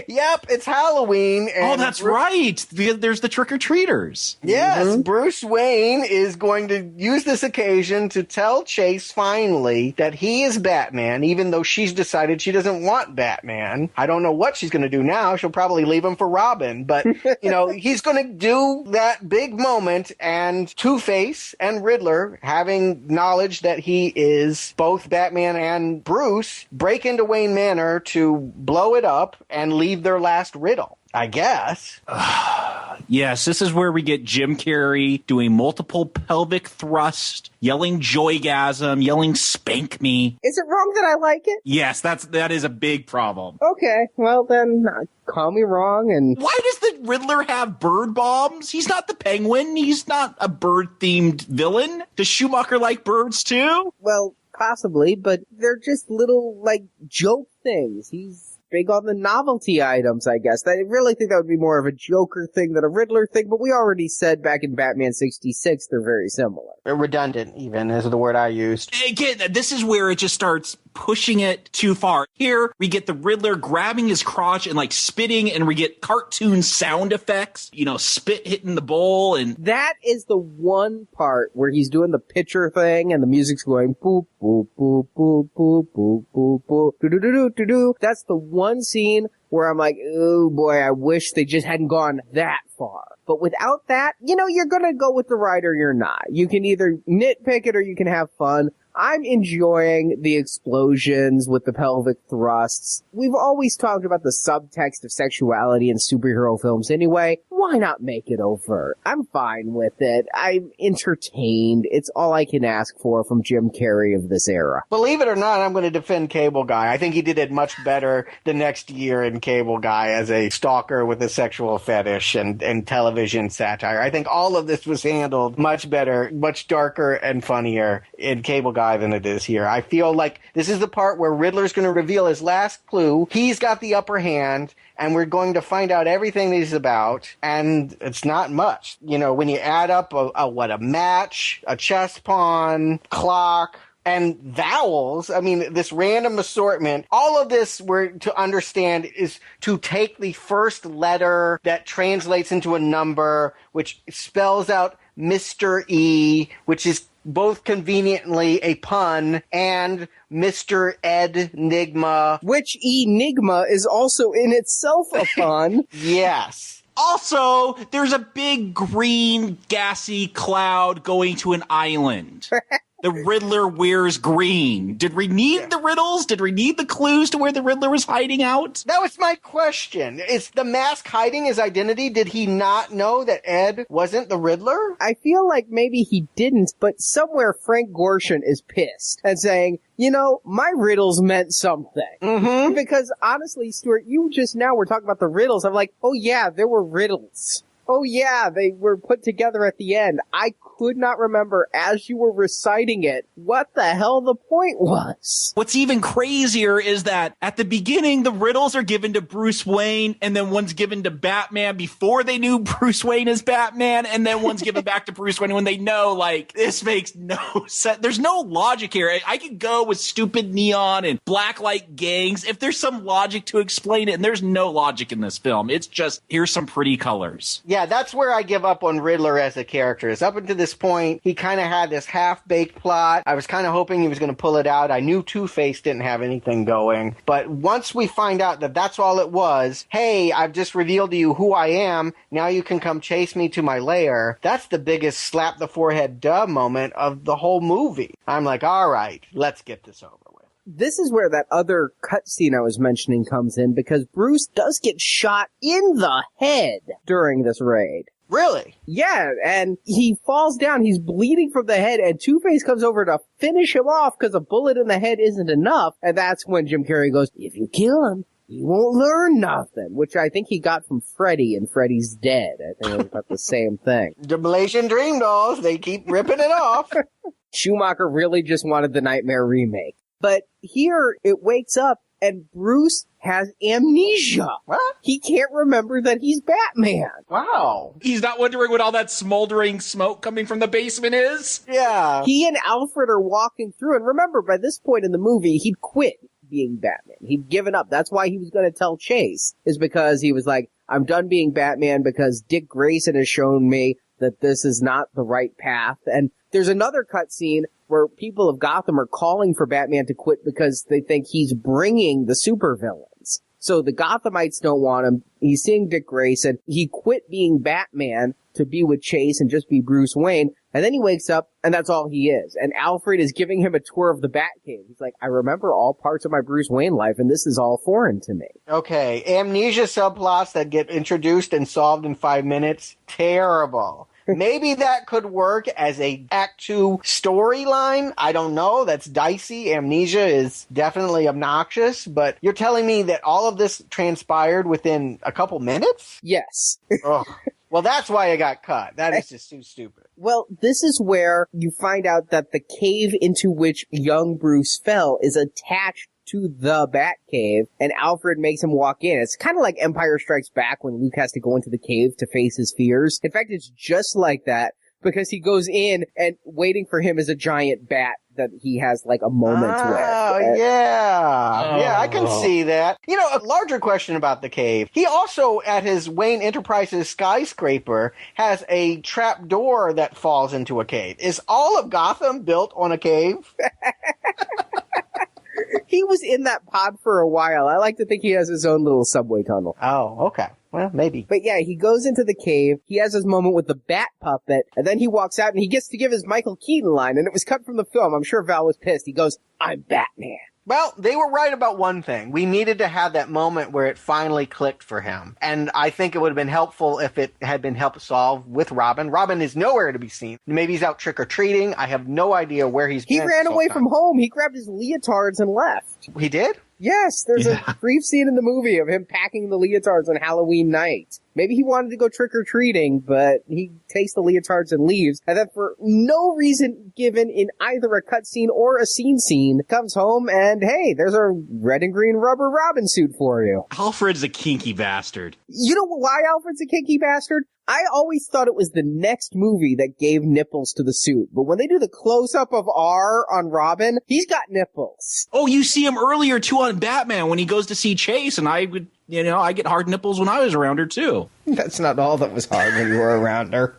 Yep, it's Halloween. And that's right. There's the trick-or-treaters. Yes, Mm-hmm. Bruce Wayne is going to use this occasion to tell Chase finally that he is Batman, even though she's decided she doesn't want Batman. I don't know what she's going to do now. She'll probably leave him for Robin. But, you know, he's going to do that big moment, and Two-Face and Riddler, having knowledge that he is both Batman and Bruce, break into Wayne Manor to blow it up and leave their last riddle. I guess. Yes, this is where we get Jim Carrey doing multiple pelvic thrusts, yelling joygasm, yelling spank me. Is it wrong that I like it? Yes, that is a big problem. Okay, well then, call me wrong and... Why does the Riddler have bird bombs? He's not the Penguin. He's not a bird-themed villain. Does Schumacher like birds too? Well, possibly, but they're just little, like, joke things. He's big on the novelty items, I guess. I really think that would be more of a Joker thing than a Riddler thing, but we already said back in Batman 66 they're very similar. Redundant, even, is the word I used. Again, this is where it just starts pushing it too far. Here, we get the Riddler grabbing his crotch and, like, spitting, and we get cartoon sound effects, you know, spit hitting the bowl, and... That is the one part where he's doing the pitcher thing, and the music's going boop, boop, boop, boop, boop, boop, boop, boop, do-do-do-do-do-do. That's the one scene where I'm like, oh boy, I wish they just hadn't gone that far. But without that, you know, you're gonna go with the ride or you're not. You can either nitpick it or you can have fun. I'm enjoying the explosions with the pelvic thrusts. We've always talked about the subtext of sexuality in superhero films anyway. Why not make it overt? I'm fine with it. I'm entertained. It's all I can ask for from Jim Carrey of this era. Believe it or not, I'm going to defend Cable Guy. I think he did it much better the next year in Cable Guy as a stalker with a sexual fetish and television satire. I think all of this was handled much better, much darker and funnier in Cable Guy than it is here. I feel like this is the part where Riddler's going to reveal his last clue. He's got the upper hand, and we're going to find out everything that he's about, and it's not much. You know, when you add up a match, a chess pawn, clock, and vowels, I mean, this random assortment, all of this we're to understand is to take the first letter that translates into a number, which spells out Mr. E, which is both conveniently a pun, and Mr. Enigma. Which Enigma is also in itself a pun. Yes. Also, there's a big green gassy cloud going to an island. The Riddler wears green. Did we need the riddles? Did we need the clues to where the Riddler was hiding out? That was my question. Is the mask hiding his identity? Did he not know that Ed wasn't the Riddler? I feel like maybe he didn't, but somewhere Frank Gorshin is pissed and saying, you know, my riddles meant something. Mm-hmm. Because honestly, Stuart, you just now were talking about the riddles. I'm like, oh yeah, there were riddles. Oh yeah, they were put together at the end. I could not remember as you were reciting it what the hell the point was. What's even crazier is that at the beginning, the riddles are given to Bruce Wayne, and then one's given to Batman before they knew Bruce Wayne is Batman, and then one's given back to Bruce Wayne when they know, like, this makes no sense. There's no logic here. I could go with stupid neon and blacklight gangs if there's some logic to explain it, and there's no logic in this film. It's just, here's some pretty colors. Yeah, that's where I give up on Riddler as a character. Is up until this point, he kind of had this half-baked plot. I was kind of hoping he was going to pull it out. I knew Two-Face didn't have anything going. But once we find out that that's all it was, hey, I've just revealed to you who I am, now you can come chase me to my lair, that's the biggest slap the forehead duh moment of the whole movie. I'm like, all right, let's get this over. This is where that other cutscene I was mentioning comes in, because Bruce does get shot in the head during this raid. Really? Yeah, and he falls down, he's bleeding from the head, and Two-Face comes over to finish him off because a bullet in the head isn't enough, and that's when Jim Carrey goes, if you kill him, he won't learn nothing, which I think he got from Freddy, and Freddy's Dead. I think it was about the same thing. The Malaysian Dream Dolls, they keep ripping it off. Schumacher really just wanted the Nightmare remake. But here, it wakes up, and Bruce has amnesia. What? He can't remember that he's Batman. Wow. He's not wondering what all that smoldering smoke coming from the basement is? Yeah. He and Alfred are walking through, and remember, by this point in the movie, he'd quit being Batman. He'd given up. That's why he was going to tell Chase, is because he was like, I'm done being Batman because Dick Grayson has shown me that this is not the right path. And there's another cutscene where people of Gotham are calling for Batman to quit because they think he's bringing the supervillains. So the Gothamites don't want him. He's seeing Dick Grayson. He quit being Batman to be with Chase and just be Bruce Wayne. And then he wakes up, and that's all he is. And Alfred is giving him a tour of the Batcave. He's like, I remember all parts of my Bruce Wayne life, and this is all foreign to me. Okay, amnesia subplots that get introduced and solved in 5 minutes, terrible. Maybe that could work as a Act 2 storyline. I don't know. That's dicey. Amnesia is definitely obnoxious. But you're telling me that all of this transpired within a couple minutes? Yes. Ugh. Well, that's why it got cut. That is just too stupid. Well, this is where you find out that the cave into which young Bruce fell is attached to the Batcave, and Alfred makes him walk in. It's kind of like Empire Strikes Back when Luke has to go into the cave to face his fears. In fact, it's just like that, because he goes in and waiting for him is a giant bat that he has like a moment with. Oh, yeah. Yeah, I can see that. You know, a larger question about the cave. He also, at his Wayne Enterprises skyscraper, has a trap door that falls into a cave. Is all of Gotham built on a cave? He was in that pod for a while. I like to think he has his own little subway tunnel. Oh, okay. Well, maybe. But yeah, he goes into the cave, he has his moment with the bat puppet, and then he walks out and he gets to give his Michael Keaton line, and it was cut from the film. I'm sure Val was pissed. He goes, "I'm Batman." Well, they were right about one thing. We needed to have that moment where it finally clicked for him. And I think it would have been helpful if it had been helped solve with Robin. Robin is nowhere to be seen. Maybe he's out trick-or-treating. I have no idea where he's been. He ran away from home. He grabbed his leotards and left. He did? Yes, there's a brief scene in the movie of him packing the leotards on Halloween night. Maybe he wanted to go trick-or-treating, but he takes the leotards and leaves. And then for no reason given in either a cutscene or a scene, comes home and, hey, there's a red and green rubber Robin suit for you. Alfred's a kinky bastard. You know why Alfred's a kinky bastard? I always thought it was the next movie that gave nipples to the suit. But when they do the close-up of R on Robin, he's got nipples. Oh, you see him earlier, too, on Batman when he goes to see Chase, and I would, I get hard nipples when I was around her, too. That's not all that was hard when you were around her.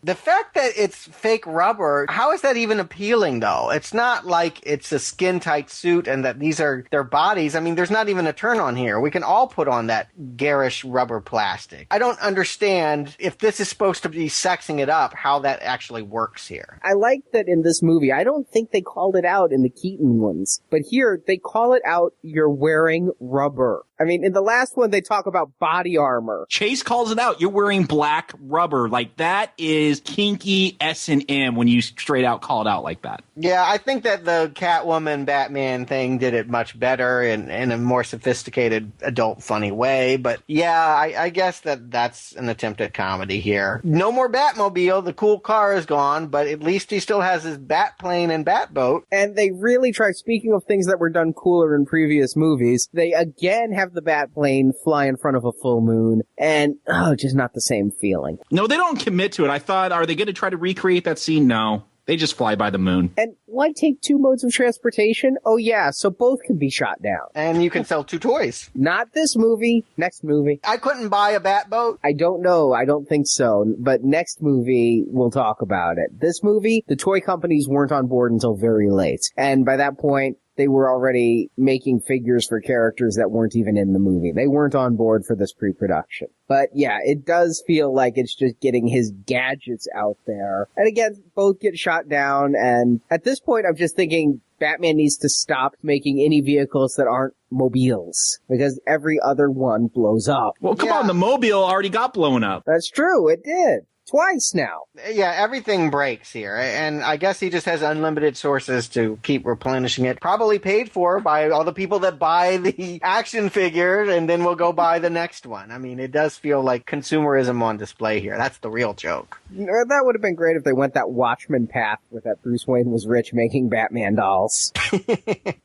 The fact that it's fake rubber, how is that even appealing, though? It's not like it's a skin-tight suit and that these are their bodies. I mean, there's not even a turn on here. We can all put on that garish rubber plastic. I don't understand, if this is supposed to be sexing it up, how that actually works here. I like that in this movie. I don't think they called it out in the Keaton ones. But here, they call it out, you're wearing rubber. I mean, in the last one, they talk about body armor. Chase calls it out. You're wearing black rubber. Like, that is kinky S&M when you straight out call it out like that. Yeah, I think that the Catwoman Batman thing did it much better in a more sophisticated, adult, funny way. But yeah, I guess that's an attempt at comedy here. No more Batmobile. The cool car is gone, but at least he still has his Batplane and Batboat. And they really try, speaking of things that were done cooler in previous movies, they again have the Batplane fly in front of a full moon, and just not the same feeling. No, they don't commit to it. I thought, are they going to try to recreate that scene? No. They just fly by the moon. And why take two modes of transportation? Oh yeah, so both can be shot down. And you can sell two toys. Not this movie. Next movie. I couldn't buy a Batboat? I don't know. I don't think so. But next movie, we'll talk about it. This movie, the toy companies weren't on board until very late. And by that point, they were already making figures for characters that weren't even in the movie. They weren't on board for this pre-production. But yeah, it does feel like it's just getting his gadgets out there. And again, both get shot down. And at this point, I'm just thinking Batman needs to stop making any vehicles that aren't mobiles, because every other one blows up. Well, come on, the mobile already got blown up. That's true, it did. Twice now. Yeah, everything breaks here. And I guess he just has unlimited sources to keep replenishing it. Probably paid for by all the people that buy the action figures and then will go buy the next one. I mean, it does feel like consumerism on display here. That's the real joke. That would have been great if they went that Watchmen path with that Bruce Wayne was rich making Batman dolls.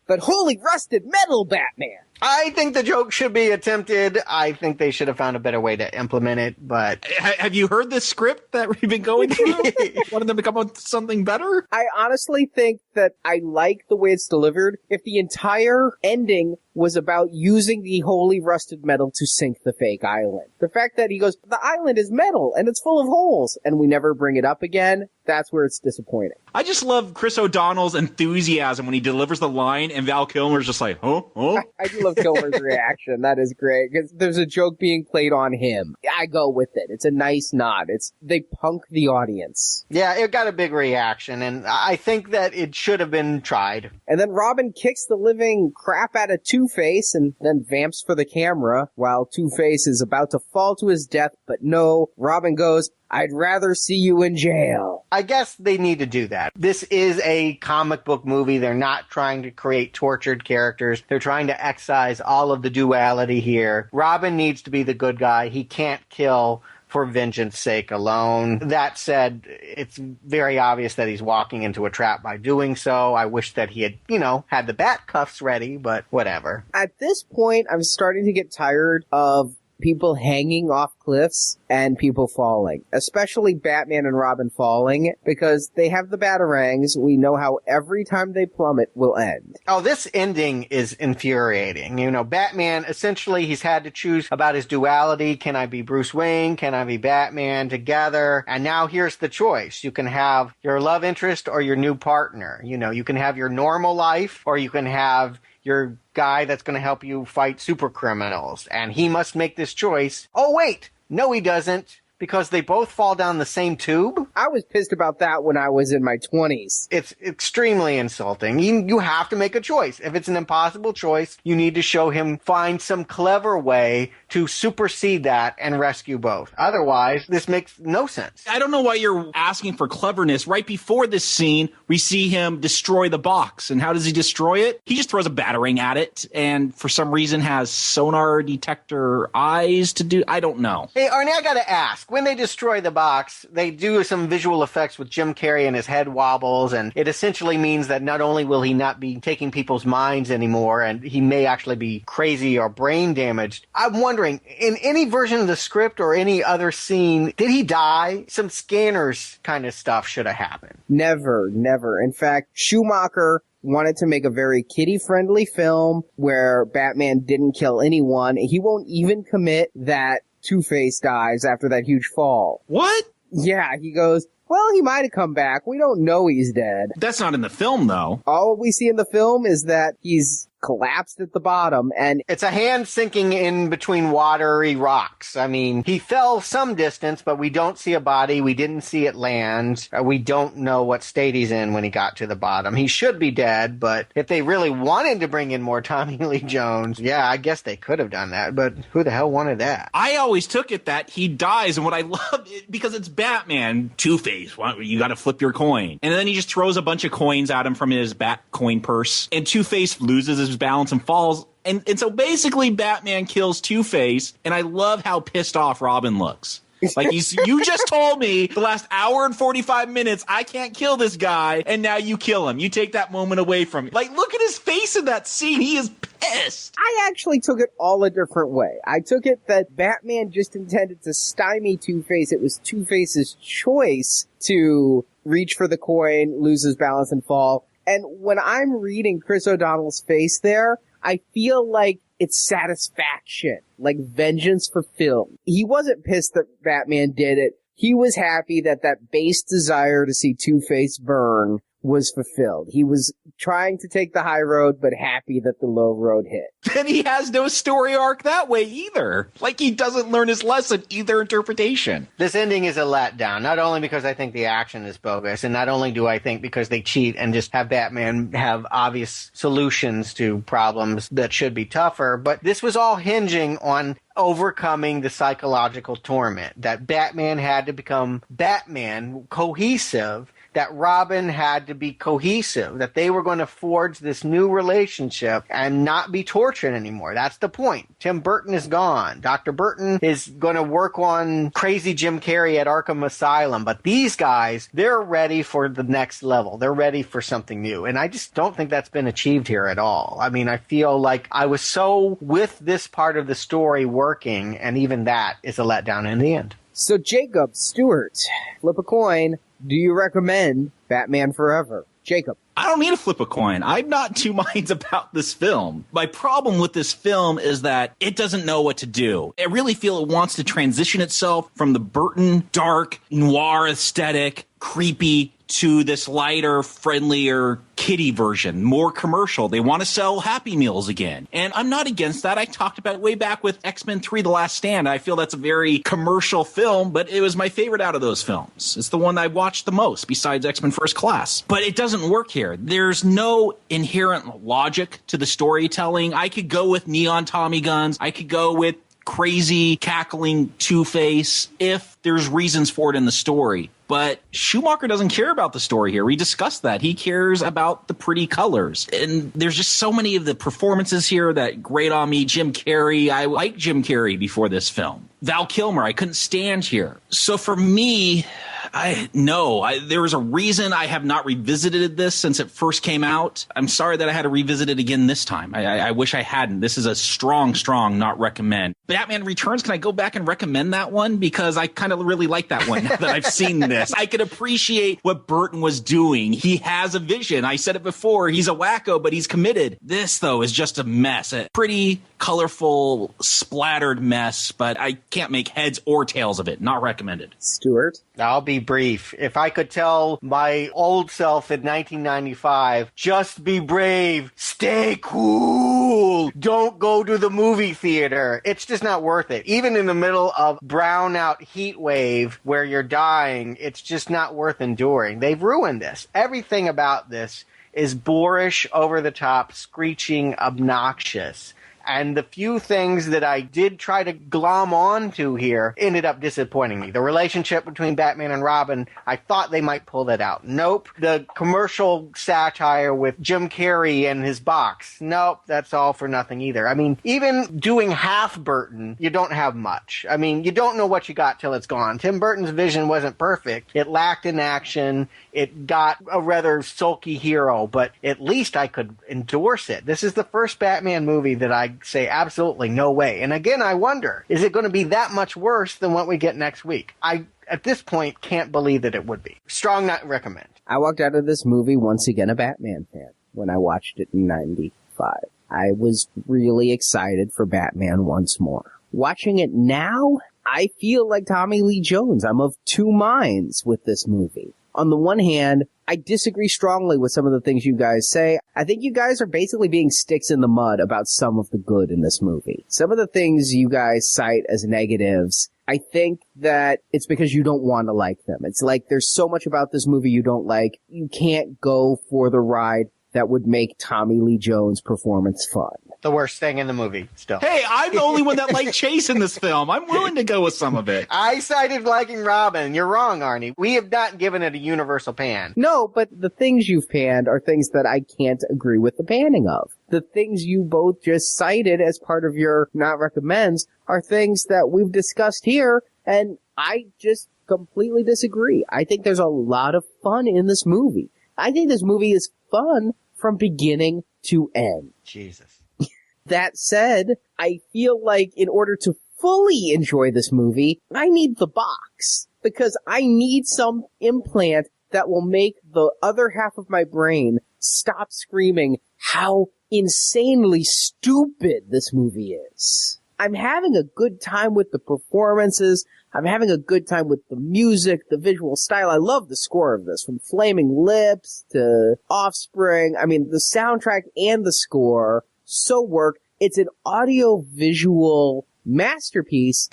But holy rusted metal Batman! I think the joke should be attempted. I think they should have found a better way to implement it, but... Have you heard this script that we've been going through? Wanted them to come up with something better? I honestly think that I like the way it's delivered. If the entire ending was about using the holy rusted metal to sink the fake island. The fact that he goes, the island is metal and it's full of holes, and we never bring it up again, that's where it's disappointing. I just love Chris O'Donnell's enthusiasm when he delivers the line and Val Kilmer's just like, oh. I do love Kilmer's reaction. That is great, because there's a joke being played on him. I go with it. It's a nice nod. They punk the audience. Yeah, it got a big reaction, and I think that it should have been tried. And then Robin kicks the living crap out of Two-Face and then vamps for the camera while Two-Face is about to fall to his death, but no, Robin goes, I'd rather see you in jail. I guess they need to do that. This is a comic book movie. They're not trying to create tortured characters. They're trying to excise all of the duality here. Robin needs to be the good guy. He can't kill for vengeance sake alone. That said, it's very obvious that he's walking into a trap by doing so. I wish that he had, had the bat cuffs ready, but whatever. At this point, I'm starting to get tired of people hanging off cliffs and people falling, especially Batman and Robin falling, because they have the batarangs. We know how every time they plummet will end. Oh, this ending is infuriating. Batman, essentially, he's had to choose about his duality. Can I be Bruce Wayne? Can I be Batman together? And now here's the choice. You can have your love interest or your new partner. You can have your normal life or you can have your guy that's going to help you fight super criminals. And he must make this choice. Oh, wait. No, he doesn't. Because they both fall down the same tube? I was pissed about that when I was in my 20s. It's extremely insulting. You have to make a choice. If it's an impossible choice, you need to show him find some clever way to supersede that and rescue both. Otherwise, this makes no sense. I don't know why you're asking for cleverness. Right before this scene, we see him destroy the box. And how does he destroy it? He just throws a batarang at it and for some reason has sonar detector eyes to do. I don't know. Hey, Arnie, I gotta ask. When they destroy the box, they do some visual effects with Jim Carrey and his head wobbles, and it essentially means that not only will he not be taking people's minds anymore, and he may actually be crazy or brain damaged. I'm wondering, in any version of the script or any other scene, did he die? Some Scanners kind of stuff should have happened. Never. In fact, Schumacher wanted to make a very kiddie-friendly film where Batman didn't kill anyone. He won't even commit that Two-Face dies after that huge fall. What? Yeah, he goes, well, he might have come back. We don't know he's dead. That's not in the film, though. All we see in the film is that he's collapsed at the bottom, and it's a hand sinking in between watery rocks. I mean, he fell some distance, but we don't see a body. We didn't see it land. We don't know what state he's in when he got to the bottom. He should be dead, but if they really wanted to bring in more Tommy Lee Jones, yeah, I guess they could have done that, but who the hell wanted that? I always took it that he dies, and what I love, because it's Batman, Two-Face, you gotta flip your coin. And then he just throws a bunch of coins at him from his bat coin purse, and Two-Face loses his balance and falls. And so basically Batman kills Two-Face, and I love how pissed off Robin looks. Like, you just told me the last hour and 45 minutes I can't kill this guy, and now you kill him. You take that moment away from me. Like, look at his face in that scene. He is pissed. I actually took it all a different way. I took it that Batman just intended to stymie Two-Face. It was Two-Face's choice to reach for the coin, lose his balance, and fall. And when I'm reading Chris O'Donnell's face there, I feel like it's satisfaction, like vengeance fulfilled. He wasn't pissed that Batman did it. He was happy that that base desire to see Two-Face burn was fulfilled. He was trying to take the high road, but happy that the low road hit. And he has no story arc that way either. Like, he doesn't learn his lesson either interpretation. This ending is a letdown, not only because I think the action is bogus, and not only do I think because they cheat and just have Batman have obvious solutions to problems that should be tougher, but this was all hinging on overcoming the psychological torment, that Batman had to become Batman, cohesive, that Robin had to be cohesive, that they were going to forge this new relationship and not be tortured anymore. That's the point. Tim Burton is gone. Dr. Burton is going to work on crazy Jim Carrey at Arkham Asylum, but these guys, they're ready for the next level. They're ready for something new, and I just don't think that's been achieved here at all. I mean, I feel like I was so with this part of the story working, and even that is a letdown in the end. So Jacob Stewart, flip a coin. Do you recommend Batman Forever? Jacob. I don't need to flip a coin. I'm not in two minds about this film. My problem with this film is that it doesn't know what to do. I really feel it wants to transition itself from the Burton dark noir aesthetic, creepy, to this lighter, friendlier, kiddie version, more commercial. They want to sell Happy Meals again. And I'm not against that. I talked about it way back with X-Men 3: The Last Stand. I feel that's a very commercial film, but it was my favorite out of those films. It's the one I watched the most, besides X-Men First Class. But it doesn't work here. There's no inherent logic to the storytelling. I could go with neon Tommy guns. I could go with crazy, cackling Two-Face if there's reasons for it in the story. But Schumacher doesn't care about the story here. We discussed that. He cares about the pretty colors. And there's just so many of the performances here that grate on me. Jim Carrey, I liked Jim Carrey before this film. Val Kilmer, I couldn't stand here. So for me, there was a reason I have not revisited this since it first came out. I'm sorry that I had to revisit it again this time. I wish I hadn't. This is a strong not recommend. Batman Returns, can I go back and recommend that one? Because I kind of really like that one now that I've seen this. I could appreciate what Burton was doing. He has a vision. I said it before. He's a wacko, but he's committed. This, though, is just a mess. A pretty colorful, splattered mess, but I can't make heads or tails of it. Not recommended. Stuart? I'll be brief. If I could tell my old self in 1995, just be brave, stay cool, don't go to the movie theater, it's just not worth it. Even in the middle of brownout heat wave where you're dying, it's just not worth enduring. They've ruined this. Everything about this is boorish, over the top, screeching, obnoxious. And the few things that I did try to glom onto here ended up disappointing me. The relationship between Batman and Robin, I thought they might pull that out. Nope. The commercial satire with Jim Carrey and his box. Nope. That's all for nothing either. I mean, even doing half Burton, you don't have much. I mean, you don't know what you got till it's gone. Tim Burton's vision wasn't perfect. It lacked in action. It got a rather sulky hero, but at least I could endorse it. This is the first Batman movie that I say absolutely no way. And again, I wonder, is it going to be that much worse than what we get next week? I, at this point, can't believe that it would be. Strong not recommend. I walked out of this movie once again a Batman fan when I watched it in 95. I was really excited for Batman once more. Watching it now, I feel like Tommy Lee Jones. I'm of two minds with this movie. On the one hand, I disagree strongly with some of the things you guys say. I think you guys are basically being sticks in the mud about some of the good in this movie. Some of the things you guys cite as negatives, I think that it's because you don't want to like them. It's like there's so much about this movie you don't like. You can't go for the ride that would make Tommy Lee Jones' performance fun. The worst thing in the movie, still. Hey, I'm the only one that liked Chase in this film. I'm willing to go with some of it. I cited liking Robin. You're wrong, Arnie. We have not given it a universal pan. No, but the things you've panned are things that I can't agree with the panning of. The things you both just cited as part of your not recommends are things that we've discussed here, and I just completely disagree. I think there's a lot of fun in this movie. I think this movie is fun from beginning to end. Jesus. That said, I feel like in order to fully enjoy this movie, I need the box. Because I need some implant that will make the other half of my brain stop screaming how insanely stupid this movie is. I'm having a good time with the performances. I'm having a good time with the music, the visual style. I love the score of this, from Flaming Lips to Offspring. I mean, the soundtrack and the score so work. It's an audio-visual masterpiece.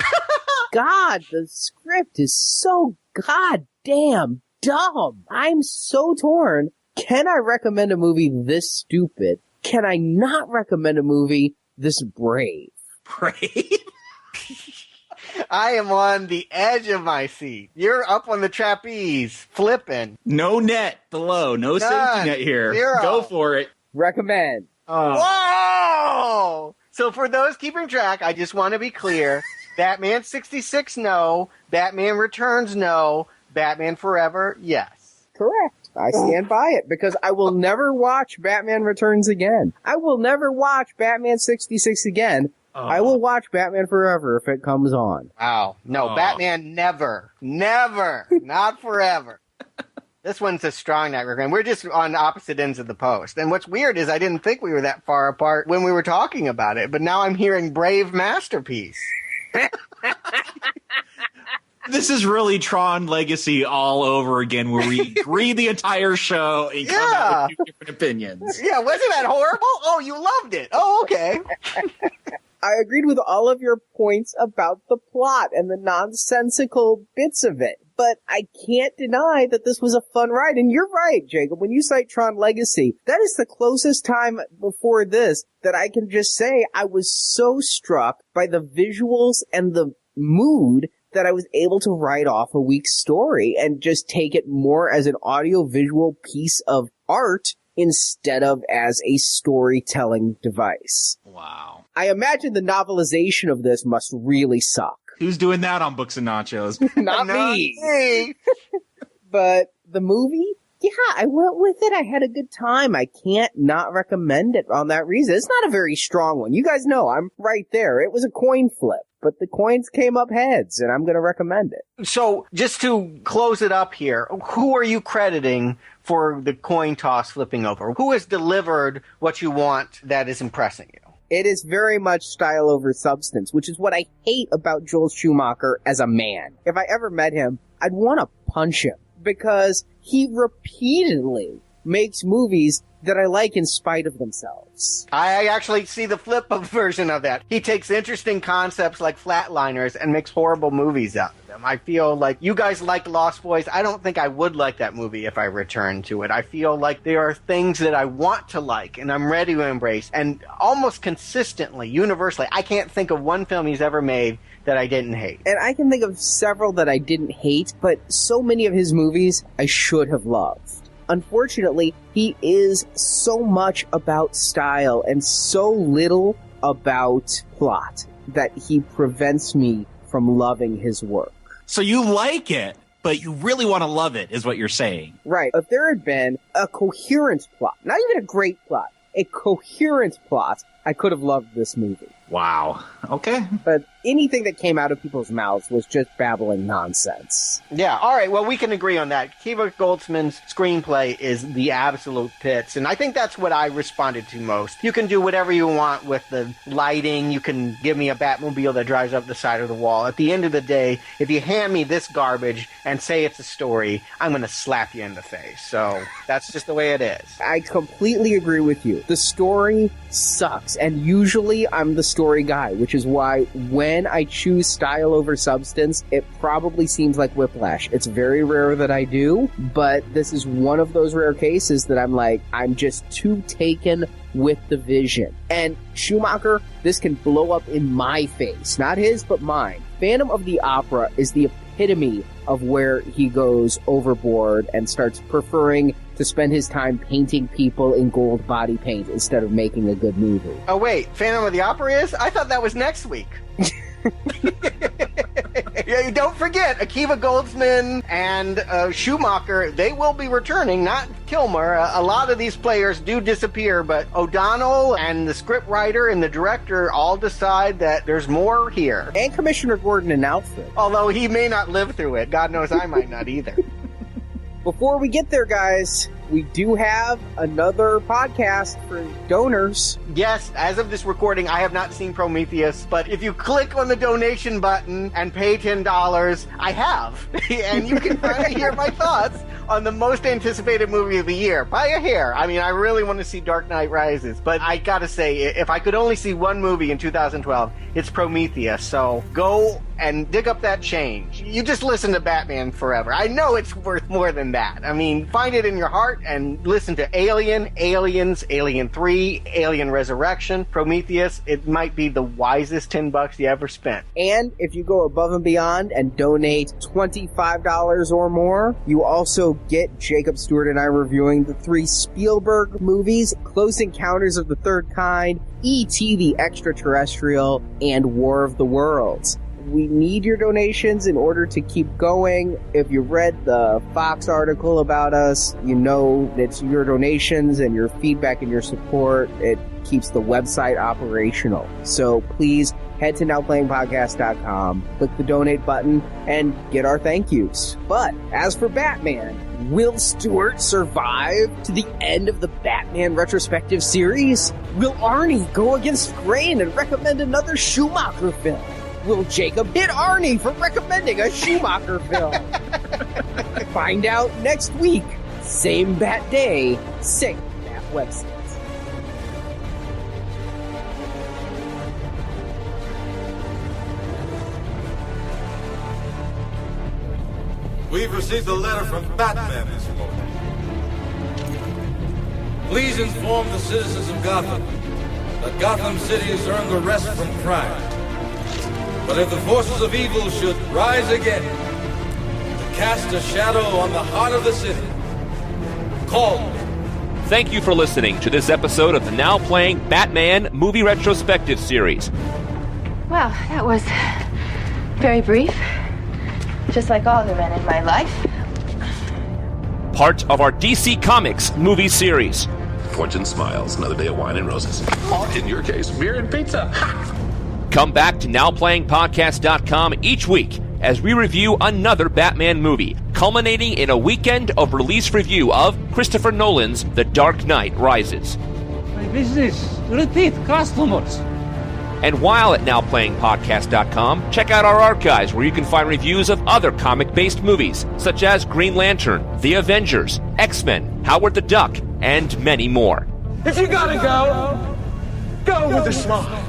God, the script is so goddamn dumb. I'm so torn. Can I recommend a movie this stupid? Can I not recommend a movie this brave? Brave? I am on the edge of my seat. You're up on the trapeze, flipping. No net below. No safety net here. Zero. Go for it. Recommend. Whoa! So for those keeping track, I just want to be clear. Batman 66, no. Batman Returns, no. Batman Forever, yes. Correct. I stand by it because I will never watch Batman Returns again. I will never watch Batman 66 again. I will watch Batman Forever if it comes on. Wow. No, Batman never. Never. Not forever. This one's a strong not recommend. We're just on opposite ends of the post. And what's weird is I didn't think we were that far apart when we were talking about it, but now I'm hearing brave masterpiece. This is really Tron Legacy all over again, where we read the entire show and come out with two different opinions. Yeah, wasn't that horrible? Oh, you loved it. Oh, okay. I agreed with all of your points about the plot and the nonsensical bits of it. but I can't deny that this was a fun ride. And you're right, Jacob, when you cite Tron Legacy, that is the closest time before this that I can just say I was so struck by the visuals and the mood that I was able to write off a week's story and just take it more as an audio-visual piece of art instead of as a storytelling device. Wow. I imagine the novelization of this must really suck. Who's doing that on Books and Nachos? Not me. But the movie? Yeah, I went with it. I had a good time. I can't not recommend it on that reason. It's not a very strong one. You guys know I'm right there. It was a coin flip, but the coins came up heads, and I'm going to recommend it. So, just to close it up here, who are you crediting for the coin toss flipping over? Who has delivered what you want that is impressing you? It is very much style over substance, which is what I hate about Joel Schumacher as a man. If I ever met him, I'd want to punch him, because he repeatedly makes movies that I like in spite of themselves. I actually see the flip version of that. He takes interesting concepts like Flatliners and makes horrible movies out of them. I feel like you guys like Lost Boys. I don't think I would like that movie if I returned to it. I feel like there are things that I want to like and I'm ready to embrace. And almost consistently, universally, I can't think of one film he's ever made that I didn't hate. And I can think of several that I didn't hate, but so many of his movies I should have loved. Unfortunately, he is so much about style and so little about plot that he prevents me from loving his work. So you like it, but you really want to love it, is what you're saying. Right. If there had been a coherent plot, not even a great plot, a coherent plot, I could have loved this movie. Wow. Okay. But anything that came out of people's mouths was just babbling nonsense. Yeah, all right, well, we can agree on that. Kiva Goldsman's screenplay is the absolute pits, and I think that's what I responded to most. You can do whatever you want with the lighting. You can give me a Batmobile that drives up the side of the wall. At the end of the day, if you hand me this garbage and say it's a story, I'm going to slap you in the face. So that's just the way it is. I completely agree with you. The story sucks, and usually I'm the story guy, which is why when I choose style over substance, it probably seems like Whiplash. It's very rare that I do, but this is one of those rare cases that I'm like, I'm just too taken with the vision. And Schumacher, this can blow up in my face. Not his, but mine. Phantom of the Opera is the epitome of where he goes overboard and starts preferring to spend his time painting people in gold body paint instead of making a good movie. Oh wait, Phantom of the Opera is? I thought that was next week. Yeah, don't forget, Akiva Goldsman and Schumacher, they will be returning, not Kilmer. A lot of these players do disappear, but O'Donnell and the scriptwriter and the director all decide that there's more here. And Commissioner Gordon in outfit. Although he may not live through it. God knows I might not either. Before we get there, guys, we do have another podcast for donors. Yes, as of this recording, I have not seen Prometheus, but if you click on the donation button and pay $10, I have. And you can finally hear my thoughts on the most anticipated movie of the year. By a hair. I mean, I really want to see Dark Knight Rises, but I gotta say, if I could only see one movie in 2012, it's Prometheus. So go and dig up that change. You just listen to Batman Forever. I know it's worth more than that. I mean, find it in your heart and listen to Alien, Aliens, Alien 3, Alien Resurrection, Prometheus. It might be the wisest $10 you ever spent. And if you go above and beyond and donate $25 or more, you also get Jacob Stewart and I reviewing the 3 Spielberg movies, Close Encounters of the Third Kind, E.T. the Extraterrestrial, and War of the Worlds. We need your donations in order to keep going. If you read the Fox article about us, you know it's your donations and your feedback and your support. It keeps the website operational. So please head to nowplayingpodcast.com, click the donate button, and get our thank yous. But as for Batman, will Stewart survive to the end of the Batman retrospective series? Will Arnie go against grain and recommend another Schumacher film? Will Jacob hit Arnie for recommending a Schumacher film? Find out next week. Same bat day, same bat website. We've received a letter from Batman this morning. Please inform the citizens of Gotham that Gotham City has earned a rest from crime. But if the forces of evil should rise again to cast a shadow on the heart of the city, call me. Thank you for listening to this episode of the Now Playing Batman Movie Retrospective Series. Well, that was very brief. Just like all the men in my life. Part of our DC Comics movie series. Fortune smiles, another day of wine and roses. Or in your case, beer and pizza. Ha! Come back to NowPlayingPodcast.com each week as we review another Batman movie, culminating in a weekend of release review of Christopher Nolan's The Dark Knight Rises. My business, repeat customers. And while at NowPlayingPodcast.com, check out our archives where you can find reviews of other comic-based movies, such as Green Lantern, The Avengers, X-Men, Howard the Duck, and many more. If you gotta go with a smile.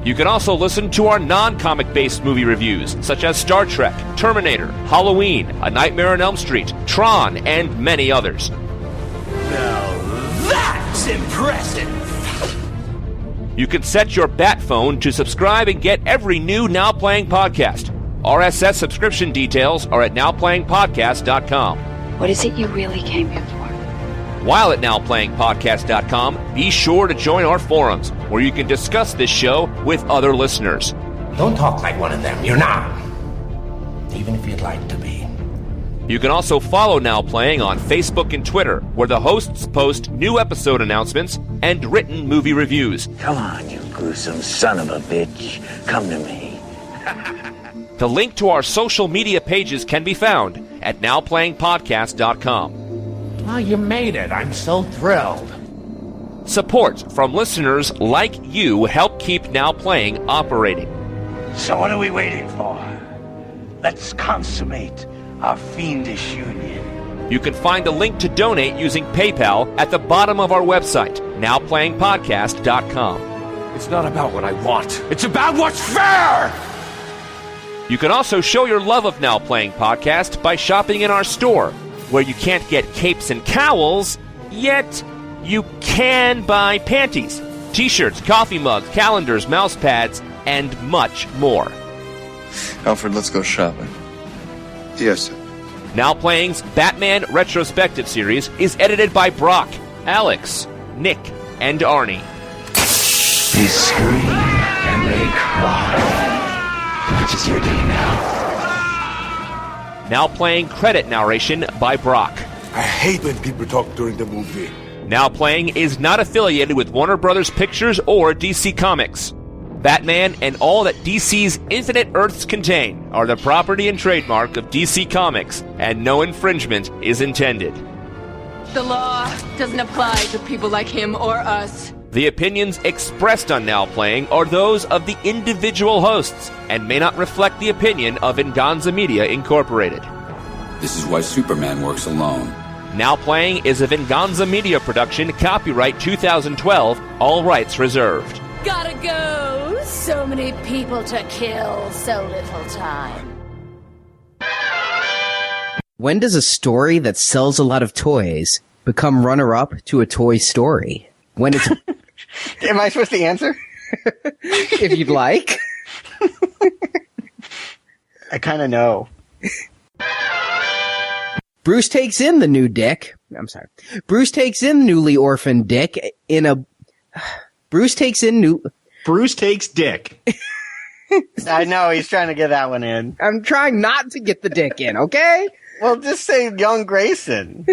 You can also listen to our non-comic-based movie reviews, such as Star Trek, Terminator, Halloween, A Nightmare on Elm Street, Tron, and many others. Now that's impressive! You can set your Bat phone to subscribe and get every new Now Playing podcast. RSS subscription details are at NowPlayingPodcast.com. What is it you really came here for? While at NowPlayingPodcast.com, be sure to join our forums, where you can discuss this show with other listeners. Don't talk like one of them. You're not. Even if you'd like to be. You can also follow Now Playing on Facebook and Twitter, where the hosts post new episode announcements and written movie reviews. Come on, you gruesome son of a bitch. Come to me. The link to our social media pages can be found at NowPlayingPodcast.com. Oh, you made it. I'm so thrilled. Support from listeners like you help keep Now Playing operating. So what are we waiting for? Let's consummate our fiendish union. You can find a link to donate using PayPal at the bottom of our website, NowPlayingPodcast.com. It's not about what I want. It's about what's fair! You can also show your love of Now Playing Podcast by shopping in our store, where you can't get capes and cowls, yet you can buy panties, t-shirts, coffee mugs, calendars, mouse pads, and much more. Alfred, let's go shopping. Yes, sir. Now Playing's Batman Retrospective Series is edited by Brock, Alex, Nick, and Arnie. They scream and they cry. Which is your day now? Now Playing credit narration by Brock. I hate when people talk during the movie. Now Playing is not affiliated with Warner Brothers Pictures or DC Comics. Batman and all that DC's Infinite Earths contain are the property and trademark of DC Comics, and no infringement is intended. The law doesn't apply to people like him or us. The opinions expressed on Now Playing are those of the individual hosts and may not reflect the opinion of Venganza Media Incorporated. This is why Superman works alone. Now Playing is a Venganza Media production, copyright 2012, all rights reserved. Gotta go! So many people to kill, so little time. When does a story that sells a lot of toys become runner-up to a Toy Story? When it's... Am I supposed to answer? If you'd like. I kind of know. Bruce takes in the new Dick. I'm sorry. Bruce takes in newly orphaned Dick in a... Bruce takes Dick. I know, he's trying to get that one in. I'm trying not to get the Dick in, okay? Well, just say young Grayson.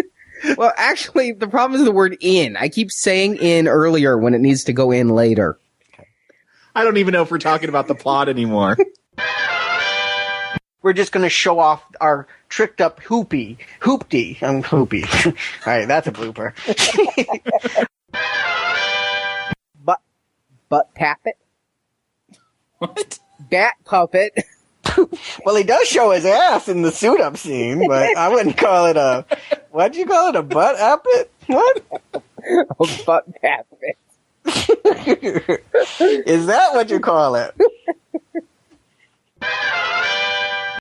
Well, actually, the problem is the word in. I keep saying in earlier when it needs to go in later. I don't even know if we're talking about the plot anymore. We're just going to show off our tricked up hoopty. I'm hoopy. All right, that's a blooper. Butt tappet? What? Bat puppet. Well, he does show his ass in the suit-up scene, but I wouldn't call it a... What'd you call it? A butt appet? What? A butt tappet. Is that what you call it?